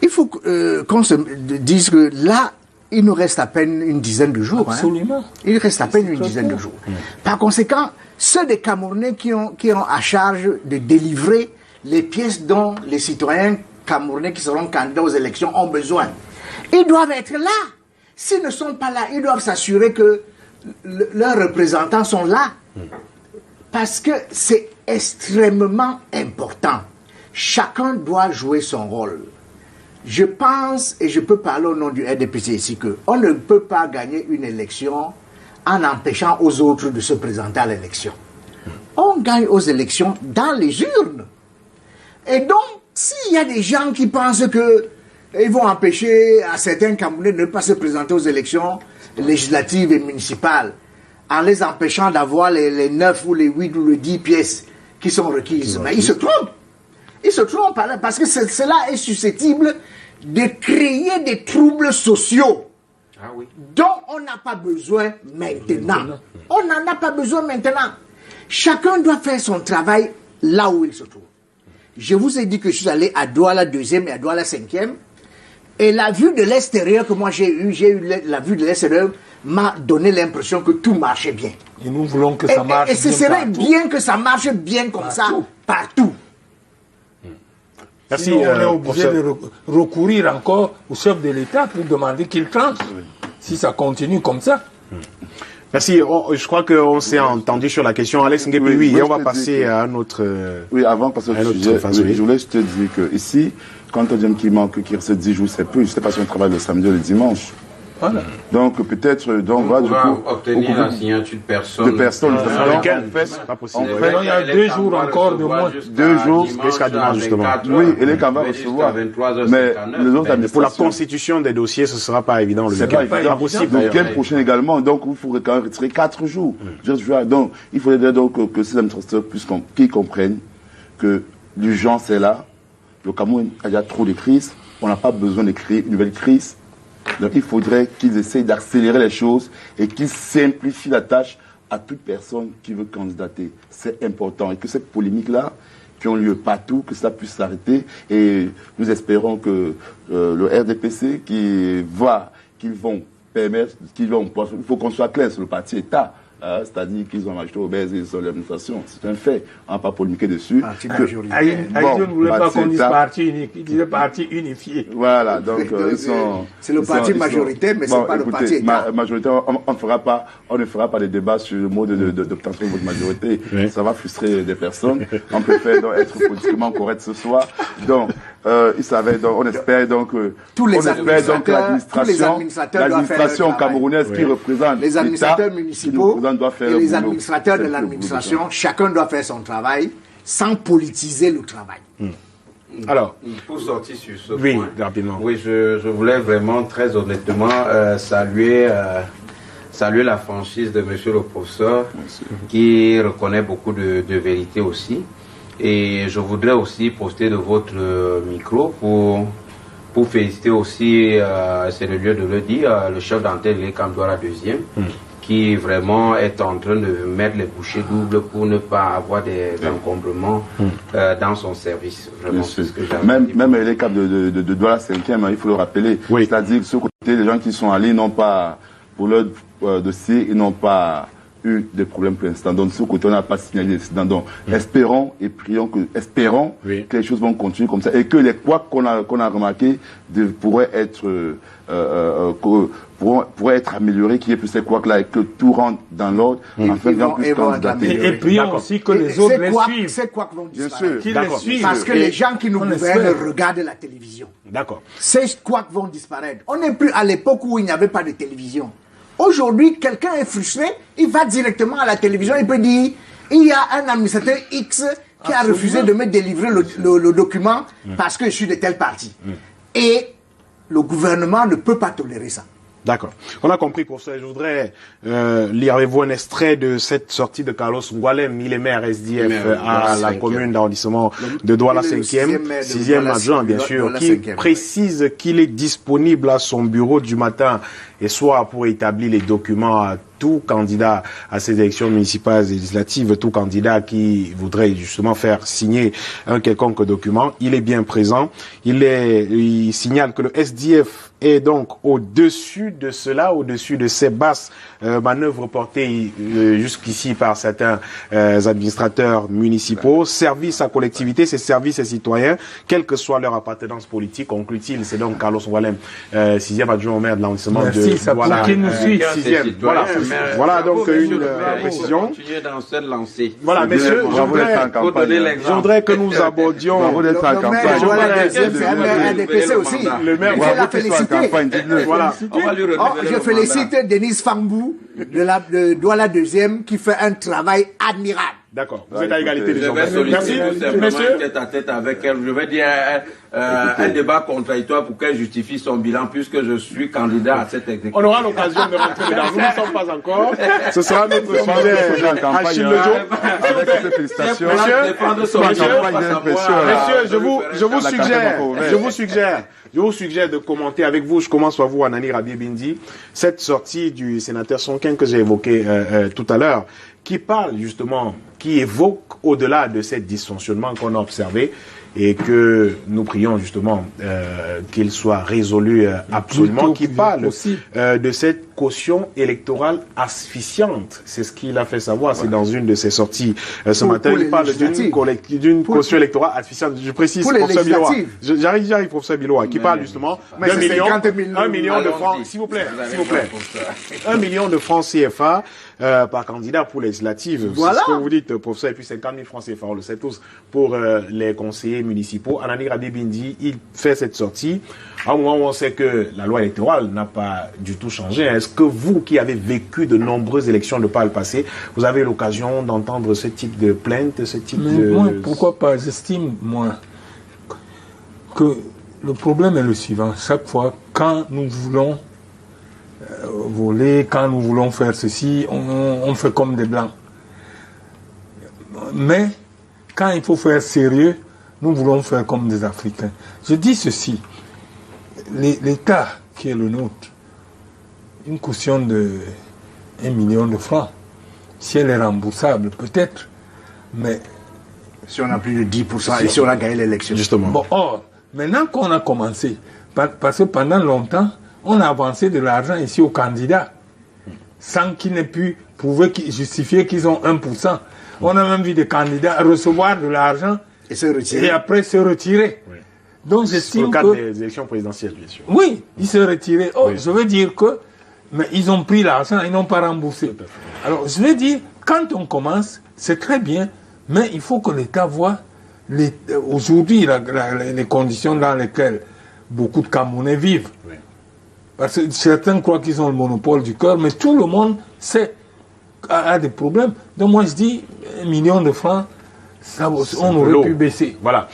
Il faut qu'on se dise que là, il nous reste à peine une dizaine de jours. Absolument. Il reste à peine une dizaine de jours. Par conséquent, ceux des Camerounais qui ont à charge de délivrer les pièces dont les citoyens Camerounais qui seront candidats aux élections ont besoin, ils doivent être là. S'ils ne sont pas là, ils doivent s'assurer que leurs représentants sont là. Parce que c'est extrêmement important. Chacun doit jouer son rôle. Je pense, et je peux parler au nom du RDPC ici, qu'on ne peut pas gagner une élection en empêchant aux autres de se présenter à l'élection. On gagne aux élections dans les urnes. Et donc, s'il y a des gens qui pensent qu'ils vont empêcher à certains Camerounais de ne pas se présenter aux élections législatives et municipales, en les empêchant d'avoir les 9 ou les 8 ou les 10 pièces qui sont requises, mais ils se trompent. Ils se trompent parce que cela est susceptible de créer des troubles sociaux dont on n'a pas besoin maintenant. On n'en a pas besoin maintenant. Chacun doit faire son travail là où il se trouve. Je vous ai dit que je suis allé à Douala 2e et à Douala 5e. Et la vue de l'extérieur que moi j'ai eu la vue de l'extérieur m'a donné l'impression que tout marchait bien. Et nous voulons que ça marche bien. Et ce serait bien que ça marche bien comme ça, partout. Merci. Sinon, on est obligé de recourir encore au chef de l'État pour demander qu'il tranche. Si ça continue comme ça. Merci. Je crois qu'on s'est entendu sur la question. Alex Nguepi, oui, et on va passer à un autre. Oui, avant, parce que je voulais te dire que ici, quand on dit qu'il manque, qu'il reste 10 jours, c'est peu. Je ne sais pas si on travaille le samedi ou le dimanche. Voilà. Donc peut-être, on va du coup obtenir la signature de personnes. Pas possible. Il y a 2 jours encore de moins. 2 jours jusqu'à dimanche justement. Oui, et les camarades vont recevoir. Mais les autres administrations. Pour la constitution des dossiers, ce ne sera pas évident. C'est pas possible. Donc quelle prochaine également. Donc il faudrait quand même retirer 4 jours. Donc il faudrait donc que ces administrateurs qu'ils comprennent que l'urgence est là. Le Cameroun a déjà trop de crises. On n'a pas besoin de créer une nouvelle crise. Donc il faudrait qu'ils essayent d'accélérer les choses et qu'ils simplifient la tâche à toute personne qui veut candidater. C'est important. Et que cette polémique-là, qui ont lieu partout, que ça puisse s'arrêter. Et nous espérons que le RDPC, qu'ils vont permettre, il faut qu'on soit clair sur le parti État. C'est-à-dire qu'ils ont acheté obèse et sur l'administration. C'est un fait. On n'a pas polémiqué dessus. Aïdjo ne voulait pas qu'on dise parti unique. Il disait parti unifié. Voilà, donc ils sont... C'est le parti majoritaire, mais c'est pas le parti État. Majoritaire, on ne fera pas de débat sur le mot d'obtention de votre majorité. Oui. Ça va frustrer des personnes. On préfère donc être politiquement correct ce soir. Donc, on espère donc que l'administration camerounaise qui représente les administrateurs municipaux et les administrateurs de l'administration, chacun doit faire son travail sans politiser le travail. Alors, pour sortir sur ce point, rapidement. Oui, je voulais vraiment très honnêtement saluer la franchise de monsieur le professeur qui reconnaît beaucoup de vérité aussi. Et je voudrais aussi profiter de votre micro pour féliciter aussi, c'est le lieu de le dire, le chef d'antenne les Douala 2e, qui vraiment est en train de mettre les bouchées doubles pour ne pas avoir des encombrements dans son service. Vraiment, c'est ce que même les cas de Douala 5e, il faut le rappeler. Oui. C'est-à-dire que ce côté, les gens qui sont allés n'ont pas, pour leur dossier, ils n'ont pas eu des problèmes pour l'instant. Donc, de ce côté, on n'a pas signalé d'incident. Donc, espérons et prions que les choses vont continuer comme ça et que les couacs qu'on a remarqués pourraient être améliorés, qu'il y ait plus ces couacs-là et que tout rentre dans l'ordre afin qu'on puisse candidater. Et prions aussi que les autres les suivent. Ces couacs vont disparaître. Qu'ils les suivent. Parce que les gens qui nous gouvernent regardent la télévision. D'accord. Ces couacs vont disparaître. On n'est plus à l'époque où il n'y avait pas de télévision. Aujourd'hui, quelqu'un est frustré, il va directement à la télévision, il peut dire, il y a un administrateur X qui a refusé de me délivrer le document parce que je suis de tel parti. Et le gouvernement ne peut pas tolérer ça. D'accord. On a compris pour ça. Je voudrais lire avec vous un extrait de cette sortie de Carlos Ngoualem. Il est maire SDF à la commune d'arrondissement de Douala 5e, 6e adjoint, bien sûr, qui précise qu'il est disponible à son bureau du matin et soir pour établir les documents à tout candidat à ces élections municipales et législatives, tout candidat qui voudrait justement faire signer un quelconque document. Il est bien présent. Il signale que le SDF est donc au-dessus de cela, au-dessus de ces basses manœuvres portées jusqu'ici par certains administrateurs municipaux. Service à collectivité, c'est service à citoyens, quelle que soit leur appartenance politique, conclut-il. C'est donc Carlos Ngoualem, 6e adjoint au maire de l'arrondissement de Douala. Voilà donc une précision. Voilà, messieurs, je voudrais que nous abordions. Le maire va féliciter. Voilà. Je félicite Denise Fambou de Douala 2e qui fait un travail admirable. D'accord. Vous êtes à égalité des gens. Merci, monsieur. Tête à tête avec elle. Je vais dire un débat contradictoire pour qu'elle justifie son bilan puisque je suis candidat à cette exécution. On aura l'occasion de rentrer dedans. Nous ne sommes pas encore. Ce sera notre sujet. Achille Lejo. Avec ces félicitations. Messieurs, je vous suggère de commenter avec vous. Je commence par vous, Anani Rabié-Bindi, cette sortie du sénateur Sonkin que j'ai évoqué tout à l'heure, qui parle justement, qui évoque au-delà de ces dysfonctionnements qu'on a observés et que nous prions justement qu'il soit résolu absolument, qui parle de cette caution électorale asphyxiante. C'est ce qu'il a fait savoir, c'est dans une de ses sorties ce matin. Il parle d'une caution électorale asphyxiante. Je précise, professeur Biloa. J'arrive, professeur Biloa, qui parle justement d'un million de francs, s'il vous plaît. 1 million de francs CFA par candidat pour les législatives. Voilà. C'est ce que vous dites, professeur, et puis 50 000 francs CFA, on le sait tous, pour les conseillers municipaux. Anani Rabié-Bindi, il fait cette sortie à un moment où on sait que la loi électorale n'a pas du tout changé. Est-ce que vous, qui avez vécu de nombreuses élections de par le passé, vous avez l'occasion d'entendre ce type de plainte, ce type de... Moi, pourquoi pas? J'estime, moi, que le problème est le suivant. Chaque fois, quand nous voulons voler, quand nous voulons faire ceci, on fait comme des blancs. Mais quand il faut faire sérieux, nous voulons faire comme des Africains. Je dis ceci, l'État qui est le nôtre, une caution de 1 million de francs, si elle est remboursable, peut-être, mais... Si on a plus de 10% et si on a gagné l'élection. Justement. Bon, or, maintenant qu'on a commencé, parce que pendant longtemps, on a avancé de l'argent ici aux candidats, sans qu'ils n'aient pu prouver, justifier qu'ils ont 1%. On a même vu des candidats recevoir de l'argent et après se retirer. Oui. Donc j'estime que... Dans le cadre des élections présidentielles, bien sûr. Oui, ils se retiraient. Oh, oui. Je veux dire que... Mais ils ont pris l'argent, ils n'ont pas remboursé. Alors je veux dire, quand on commence, c'est très bien, mais il faut que l'État voit aujourd'hui les conditions dans lesquelles beaucoup de Camerounais vivent. Oui. Parce que certains croient qu'ils ont le monopole du cœur, mais tout le monde a des problèmes. Donc moi je dis, 1 million de francs, ça, on aurait pu baisser. Voilà.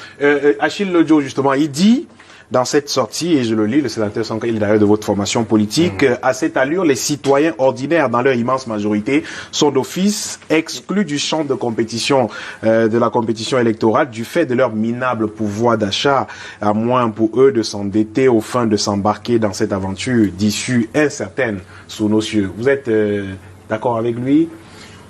Achille Lejo, justement, il dit, dans cette sortie, et je le lis, le sénateur Sonkin, il est d'ailleurs de votre formation politique, à cette allure, les citoyens ordinaires, dans leur immense majorité, sont d'office exclus du champ de compétition, de la compétition électorale, du fait de leur minable pouvoir d'achat, à moins pour eux de s'endetter aux fins de s'embarquer dans cette aventure d'issue incertaine sous nos cieux. Vous êtes d'accord avec lui?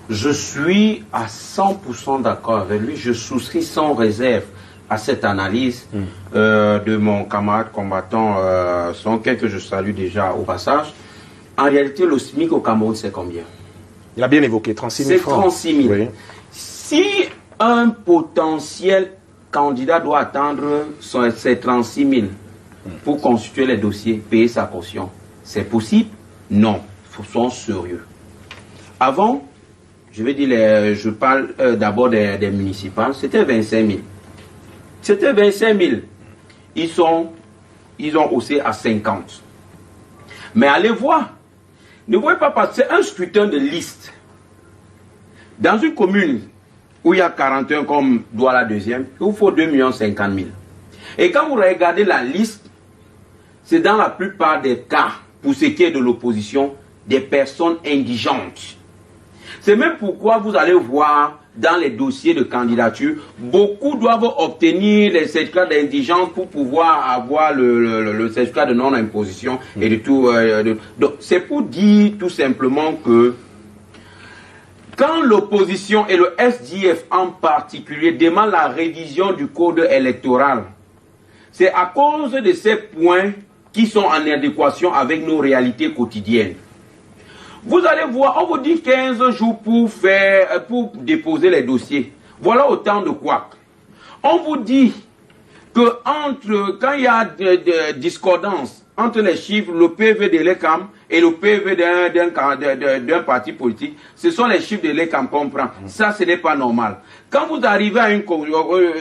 Je suis à 100% d'accord avec lui. Je souscris sans réserve à cette analyse de mon camarade combattant Sonkin, que je salue déjà au passage. En réalité, le SMIC au Cameroun, c'est combien? Il a bien évoqué 36 000 francs. C'est 36 000. Oui. Si un potentiel candidat doit attendre ses 36 000 pour constituer les dossiers, payer sa caution, c'est possible? Non. Soyons sérieux. Avant, je vais dire, je parle d'abord des municipales, c'était 25 000. C'était 25 000. Ils ont haussé à 50. Mais allez voir. Ne voyez pas parce que c'est un scrutin de liste. Dans une commune où il y a 41 comme Douala 2e, il vous faut 2 50 000. Et quand vous regardez la liste, c'est dans la plupart des cas pour ce qui est de l'opposition, des personnes indigentes. C'est même pourquoi vous allez voir dans les dossiers de candidature, beaucoup doivent obtenir les certificats d'indigence pour pouvoir avoir le certificat de non-imposition et de tout. Donc, c'est pour dire tout simplement que quand l'opposition et le SDF en particulier demandent la révision du code électoral, c'est à cause de ces points qui sont en adéquation avec nos réalités quotidiennes. Vous allez voir, on vous dit 15 jours pour déposer les dossiers. Voilà autant de quoi. On vous dit que quand il y a de discordance entre les chiffres, le PV de l'ECAM et le PV d'un parti politique, ce sont les chiffres de l'ECAM qu'on prend. Ça, ce n'est pas normal. Quand vous arrivez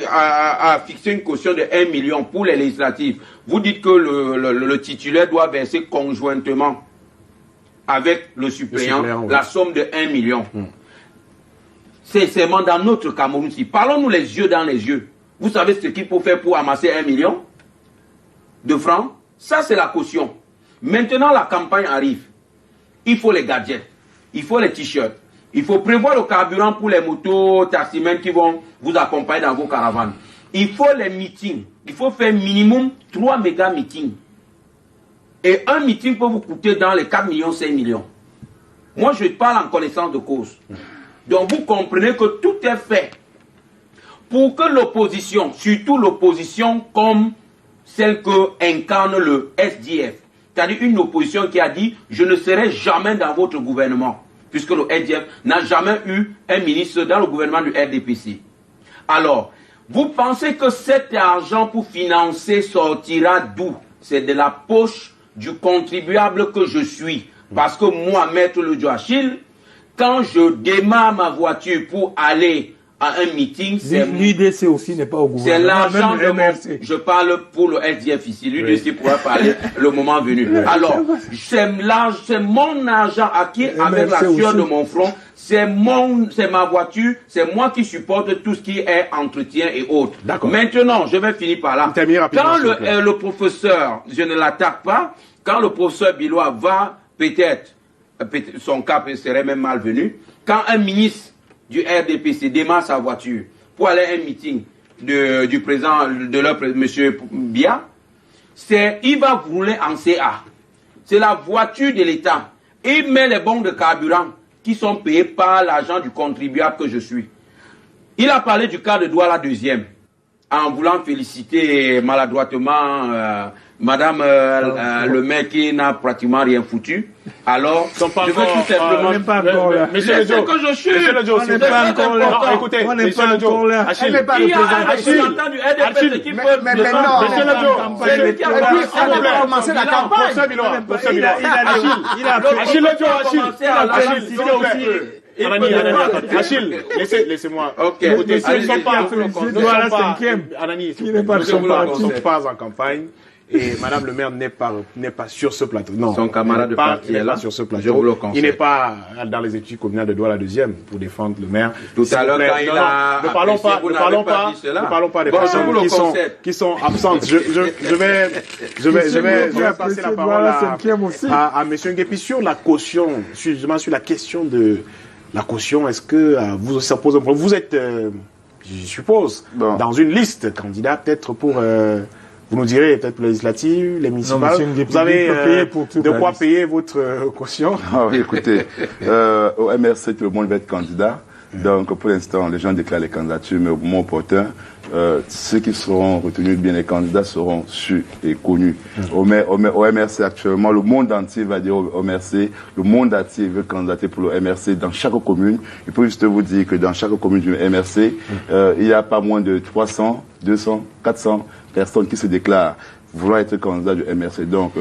à fixer une caution de 1 million pour les législatives, vous dites que le titulaire doit verser conjointement avec le suppléant, la somme de 1 million. C'est seulement dans notre Cameroun-ci. Parlons-nous les yeux dans les yeux. Vous savez ce qu'il faut faire pour amasser 1 million de francs? Ça, c'est la caution. Maintenant, la campagne arrive. Il faut les gadgets. Il faut les t-shirts. Il faut prévoir le carburant pour les motos, taximens qui vont vous accompagner dans vos caravanes. Il faut les meetings. Il faut faire minimum 3 méga meetings. Et un meeting peut vous coûter dans les 4 millions, 5 millions. Moi, je parle en connaissance de cause. Donc, vous comprenez que tout est fait pour que l'opposition, surtout l'opposition comme celle que incarne le SDF, c'est-à-dire une opposition qui a dit « je ne serai jamais dans votre gouvernement », puisque le SDF n'a jamais eu un ministre dans le gouvernement du RDPC. Alors, vous pensez que cet argent pour financer sortira d'où? C'est de la poche du contribuable que je suis. Parce que moi, Maître Lodjo Achille, quand je démarre ma voiture pour aller à un meeting, l'UDC aussi n'est pas au gouvernement. C'est l'argent de mon... Je parle pour le SDF ici. L'UDC pourra parler le moment venu. Alors, c'est mon argent acquis avec la sueur de mon front. C'est ma voiture. C'est moi qui supporte tout ce qui est entretien et autres. Maintenant, je vais finir par là. Quand le professeur, je ne l'attaque pas, quand le professeur Bilois va, peut-être son cas serait même malvenu, quand un ministre du RDPC démarre sa voiture pour aller à un meeting du président de leur M. Bia, il va rouler en CA. C'est la voiture de l'État. Il met les bons de carburant qui sont payés par l'argent du contribuable que je suis. Il a parlé du cas de Douala deuxième, en voulant féliciter maladroitement Madame le maire qui n'a pratiquement rien foutu. Alors, je veux tout simplement... Mais c'est ce que je suis. On n'est pas encore là. Écoutez, on n'est pas encore là. Achille, il y a un représentant du RDPC qui peut... Mais non, c'est lui qui a commencé la campagne. Achille, laissez-moi. Ok. Écoutez, nous ne sommes pas en campagne. Et Madame le maire n'est pas sur ce plateau. Non. Son camarade de parti est là sur ce plateau. Je vous le conseille. Il n'est pas dans les études communales de Douala deuxième pour défendre le maire. Tout à l'heure, quand il a... Ne parlons pas des personnes qui sont absentes. Je vais passer la parole à Monsieur Nguépi sur la caution, justement sur la question de la caution. Est-ce que vous vous êtes, je suppose, dans une liste candidat peut-être pour... Vous nous direz peut-être les législatives, les municipales. Vous avez de quoi payer votre caution? Ah oui, écoutez, au MRC, tout le monde va être candidat. Donc, pour l'instant, les gens déclarent les candidatures, mais au moment opportun, ceux qui seront retenus, bien les candidats seront sûrs et connus. Au MRC actuellement, le monde entier va dire au MRC, le monde entier veut candidater pour le MRC dans chaque commune. Il faut juste vous dire que dans chaque commune du MRC, il n'y a pas moins de 300, 200, 400 personnes qui se déclarent vouloir être candidat du MRC. Donc,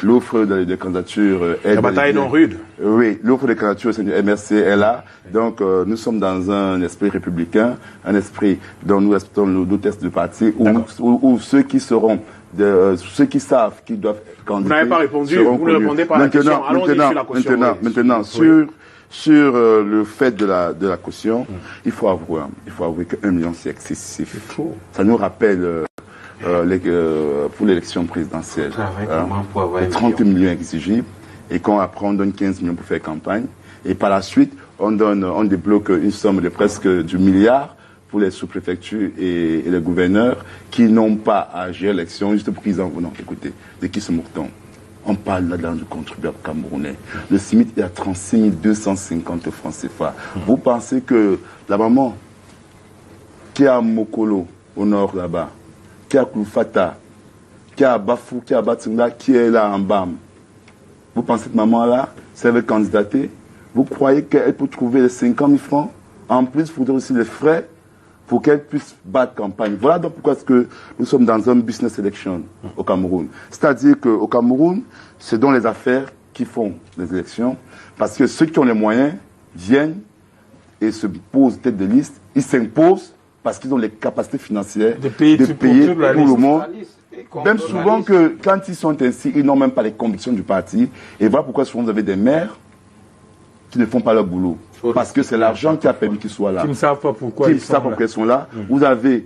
l'offre de candidature est... La bataille non rude. Oui, l'offre de candidature du MRC est là. Donc, nous sommes dans un esprit républicain, un esprit dont nous respectons nos tests de parti, où ceux qui seront, ceux qui savent qu'ils doivent candidater... Vous n'avez pas répondu, vous ne répondez pas à la question. Allons-y sur la caution. Maintenant, sur le fait de la caution, il faut avouer que 1 million, c'est excessif. Ça nous rappelle... pour l'élection présidentielle. Les 30 millions exigibles, et quand après on donne 15 millions pour faire campagne, et par la suite on débloque une somme de presque du milliard pour les sous-préfectures et les gouverneurs qui n'ont pas à gérer l'élection juste pour qu'ils en vont. Écoutez, de qui se moque-t-on? On parle là-dedans du contribuable camerounais. Le SMIC est à 36 250 francs CFA. Vous pensez que la maman qui est à Mokolo, au nord là-bas, qui est à Kloufata, qui est à Bafou, qui est à Batsinga, qui est là en Bam, vous pensez que cette maman-là, si elle veut candidater, vous croyez qu'elle peut trouver les 50 000 francs? En plus, il faudrait aussi les frais pour qu'elle puisse battre campagne. Voilà donc pourquoi est-ce que nous sommes dans un business election au Cameroun. C'est-à-dire qu'au Cameroun, c'est dans les affaires qui font les élections, parce que ceux qui ont les moyens viennent et se posent tête de liste, ils s'imposent parce qu'ils ont les capacités financières de payer tout le monde. Même souvent que quand ils sont ainsi, ils n'ont même pas les convictions du parti. Et voilà pourquoi souvent vous avez des maires qui ne font pas leur boulot. Parce que c'est l'argent qui a permis qu'ils soient là. Qui ne savent pas pourquoi ils sont là. Vous avez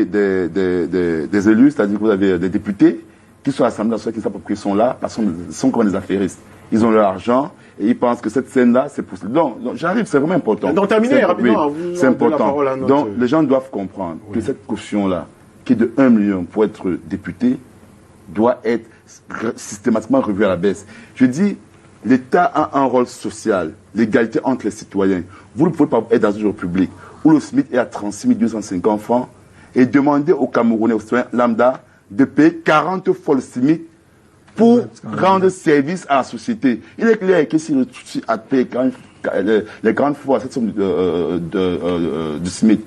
des élus, c'est-à-dire que vous avez des députés qui sont à l'Assemblée nationale qui ne savent pas pourquoi ils sont là, parce qu'ils sont comme des affairistes. Ils ont leur argent et ils pensent que cette scène-là, c'est pour... Donc j'arrive, c'est vraiment important. Donc terminez rapidement. Oui, c'est important. Donc les gens doivent comprendre que cette caution-là, qui est de 1 million pour être député, doit être systématiquement revue à la baisse. Je dis, l'État a un rôle social, l'égalité entre les citoyens. Vous ne pouvez pas être dans une république où le SMIC est à 36 250 francs et demander aux Camerounais, aux citoyens lambda, de payer 40 fois le SMIC pour rendre service à la société. Il est clair que si le souci à payer les grandes fois cette somme du SMIC,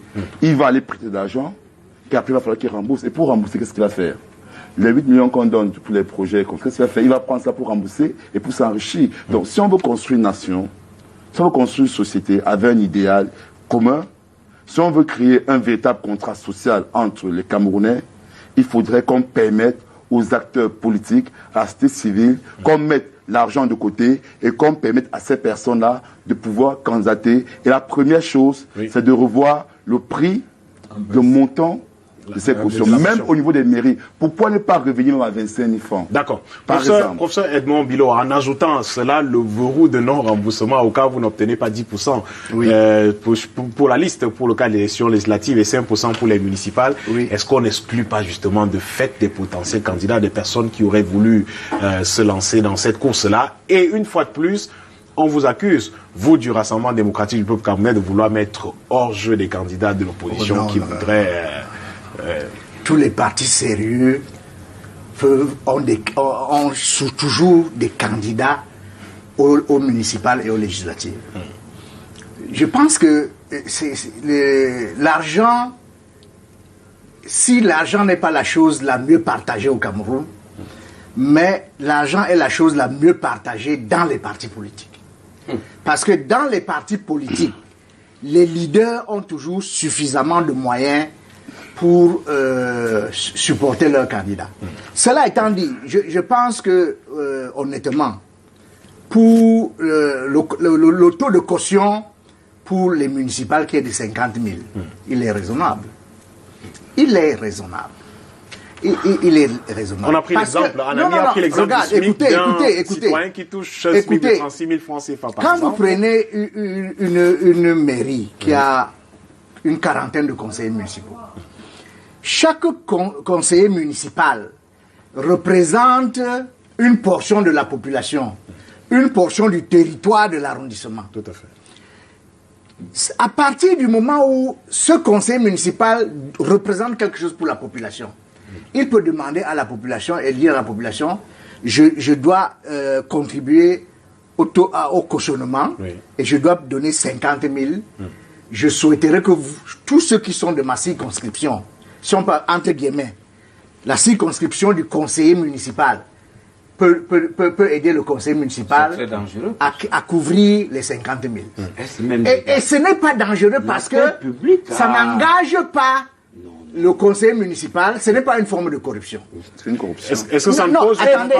il va aller prêter de l'argent, et après il va falloir qu'il rembourse. Et pour rembourser, qu'est-ce qu'il va faire? Les 8 millions qu'on donne pour les projets, qu'est-ce qu'il va faire? Il va prendre ça pour rembourser et pour s'enrichir. Donc si on veut construire une nation, si on veut construire une société avec un idéal commun, si on veut créer un véritable contrat social entre les Camerounais, il faudrait qu'on permette aux acteurs politiques, à la société civile, qu'on mette l'argent de côté et qu'on permette à ces personnes-là de pouvoir candidater. Et la première chose, c'est de revoir le prix, le montant de ces cautions, même au niveau des mairies. Pourquoi ne pas revenir même à 25 000 francs? D'accord. Professeur Edmond Bilo, en ajoutant cela, le verrou de non-remboursement au cas où vous n'obtenez pas 10% pour la liste, pour le cas de l'élection législative et 5% pour les municipales, est-ce qu'on n'exclut pas justement de fait des potentiels candidats, des personnes qui auraient voulu se lancer dans cette course-là? Et une fois de plus, on vous accuse, vous du Rassemblement démocratique du peuple camerounais, de vouloir mettre hors jeu des candidats de l'opposition qui voudraient... Tous les partis sérieux ont toujours des candidats aux municipales et aux législatives. Je pense que l'argent, si l'argent n'est pas la chose la mieux partagée au Cameroun, mais l'argent est la chose la mieux partagée dans les partis politiques. Parce que dans les partis politiques, les leaders ont toujours suffisamment de moyens pour supporter leurs candidats. Cela étant dit, je pense que, honnêtement, pour le taux de caution pour les municipales qui est de 50 000, il est raisonnable. Il est raisonnable. Il est raisonnable. On a pris l'exemple, on a pris l'exemple du SMIC d'un citoyen qui touche 36 000 francs CFA par exemple. Quand vous prenez une mairie qui a une quarantaine de conseillers municipaux, chaque conseiller municipal représente une portion de la population, une portion du territoire de l'arrondissement. Tout à fait. À partir du moment où ce conseiller municipal représente quelque chose pour la population, il peut demander à la population et dire à la population, je dois contribuer au cautionnement et je dois donner 50 000. Je souhaiterais que tous ceux qui sont de ma circonscription, si on peut, entre guillemets, la circonscription du conseiller municipal peut aider le conseiller municipal à couvrir les 50 000. Et ce n'est pas dangereux parce que ça n'engage pas le conseil municipal, ce n'est pas une forme de corruption. C'est une corruption. Est-ce que ça ne Non, pose attendez.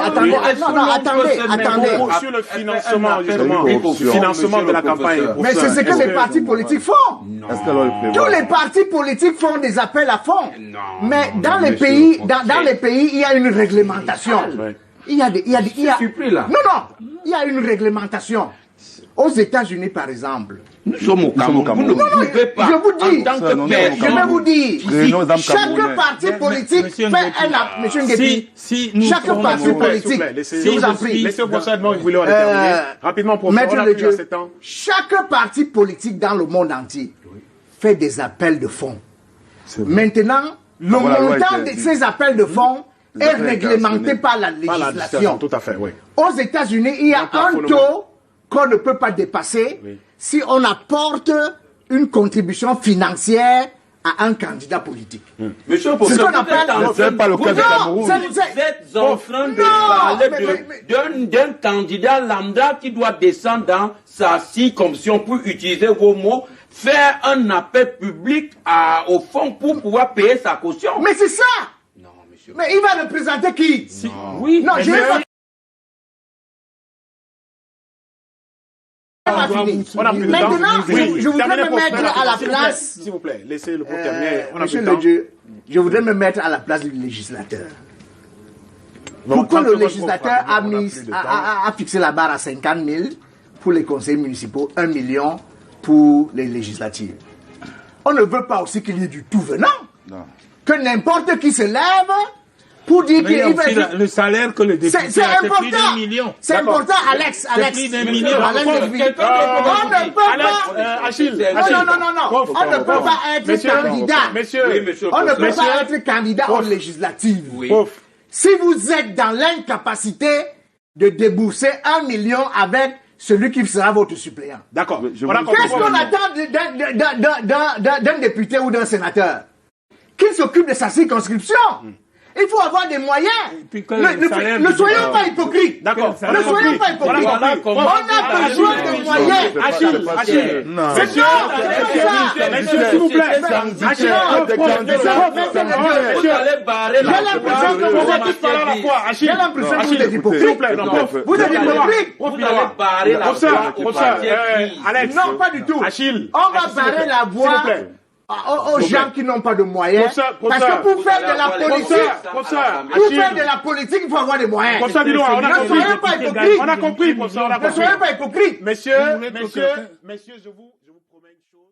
sur le financement, justement, corruption. financement de la campagne? Mais c'est ce que les partis politiques font. Est-ce qu'alors il prévoit Tous les partis politiques font des appels à fonds. Non. Mais dans les monsieur, pays, dans les pays, il y a une réglementation. Ouais. Il y a surpris, là. Non, il y a une réglementation. Aux États-Unis, par exemple. Nous sommes au Cameroun. Vous ne pouvez pas. Je vous dis, en tant Ça, non, que père, non, je vais vous dire, chaque Camerounais. parti politique Monsieur fait Nguepi. un Monsieur Nguepi, Si nous chaque prenons- parti S'il vous plaît, politique, laissez- je vous en prie. Laissez au professeur Edmond Guillot déterminer. Rapidement, professeur, Maître on a de plus à Dieu, 7 ans. chaque parti politique dans le monde entier fait des appels de fonds. Maintenant, le Voilà, la loi montant était- de ces appels de fonds Les est appels réglementé étaient par la Pas la législation. tout à fait, oui. Aux États-Unis, il y a Donc, un plafonnement. taux qu'on ne peut pas dépasser Oui. si on apporte une contribution financière à un candidat politique. Monsieur le C'est ce qu'on professeur, appelle- C'est pas le cas du Non, Cameroun. Vous êtes en train de Non, parler mais- d'un candidat lambda qui doit descendre dans sa circonscription pour utiliser vos mots, faire un appel public au fond pour pouvoir payer sa caution. Mais c'est ça. Non, monsieur. Mais il va représenter qui? Oui, Non, je vais pas. On a plus de temps. Maintenant, je voudrais terminez, me professeur. mettre à la S'il vous plaît, place. S'il vous plaît, laissez le groupe terminer. On a plus Monsieur de le temps. Dieu, je voudrais me mettre à la place du législateur. Non, Pourquoi 30 le secondes, législateur on a, plus mis, de temps. a fixé la barre à 50 000 pour les conseils municipaux, 1 million pour les législatives? On ne veut pas aussi qu'il y ait du tout venant. Non. Que n'importe qui se lève pour dire mais il y a qu'il va... aussi le salaire que le député C'est a, c'est plus important. d'un million. C'est important, Alex. plus d'un million. Alex, on ne peut pas... Achille, Non. On ne peut pas être candidat. Messieurs, Oui, monsieur le On ne peut professeur. pas être candidat aux législatives. Oui. Ouf. Si vous êtes dans l'incapacité de débourser 1 million avec celui qui sera votre suppléant. D'accord. Je On a vous- compris. Qu'est-ce qu'on attend d'un député ou d'un sénateur? Qu'il s'occupe de sa circonscription. Il faut avoir des moyens. puis que Ne le salaire ne du- soyons pas hypocrites. D'accord. Ne Ne soyons pas hypocrites. On a compris. On a besoin de moyens. Achille. Non. Messieurs, s'il vous plaît. Achille, Vous allez barrer la J'ai l'impression que vous êtes tous parler à la fois. Achille. J'ai l'impression que vous Achille, êtes s'il hypocrite. vous plaît. Non, Vous êtes hypocrite. Vous allez barrer la Professeur, voie au professeur, parti pris. Alex. Non, pas du tout. Achille. On va Achille, s'il vous barrer plaît. la S'il vous voie plaît. aux gens qui n'ont pas de moyens. Parce Professeur, que pour faire de la politique, Professeur, pour Achille. faire de la politique, il faut avoir des moyens. Professeur Dillon, on a Ne compris. soyez pas hypocrite. On a compris, professeur, on a Ne compris. soyez pas hypocrite. Messieurs, je vous promets une chose.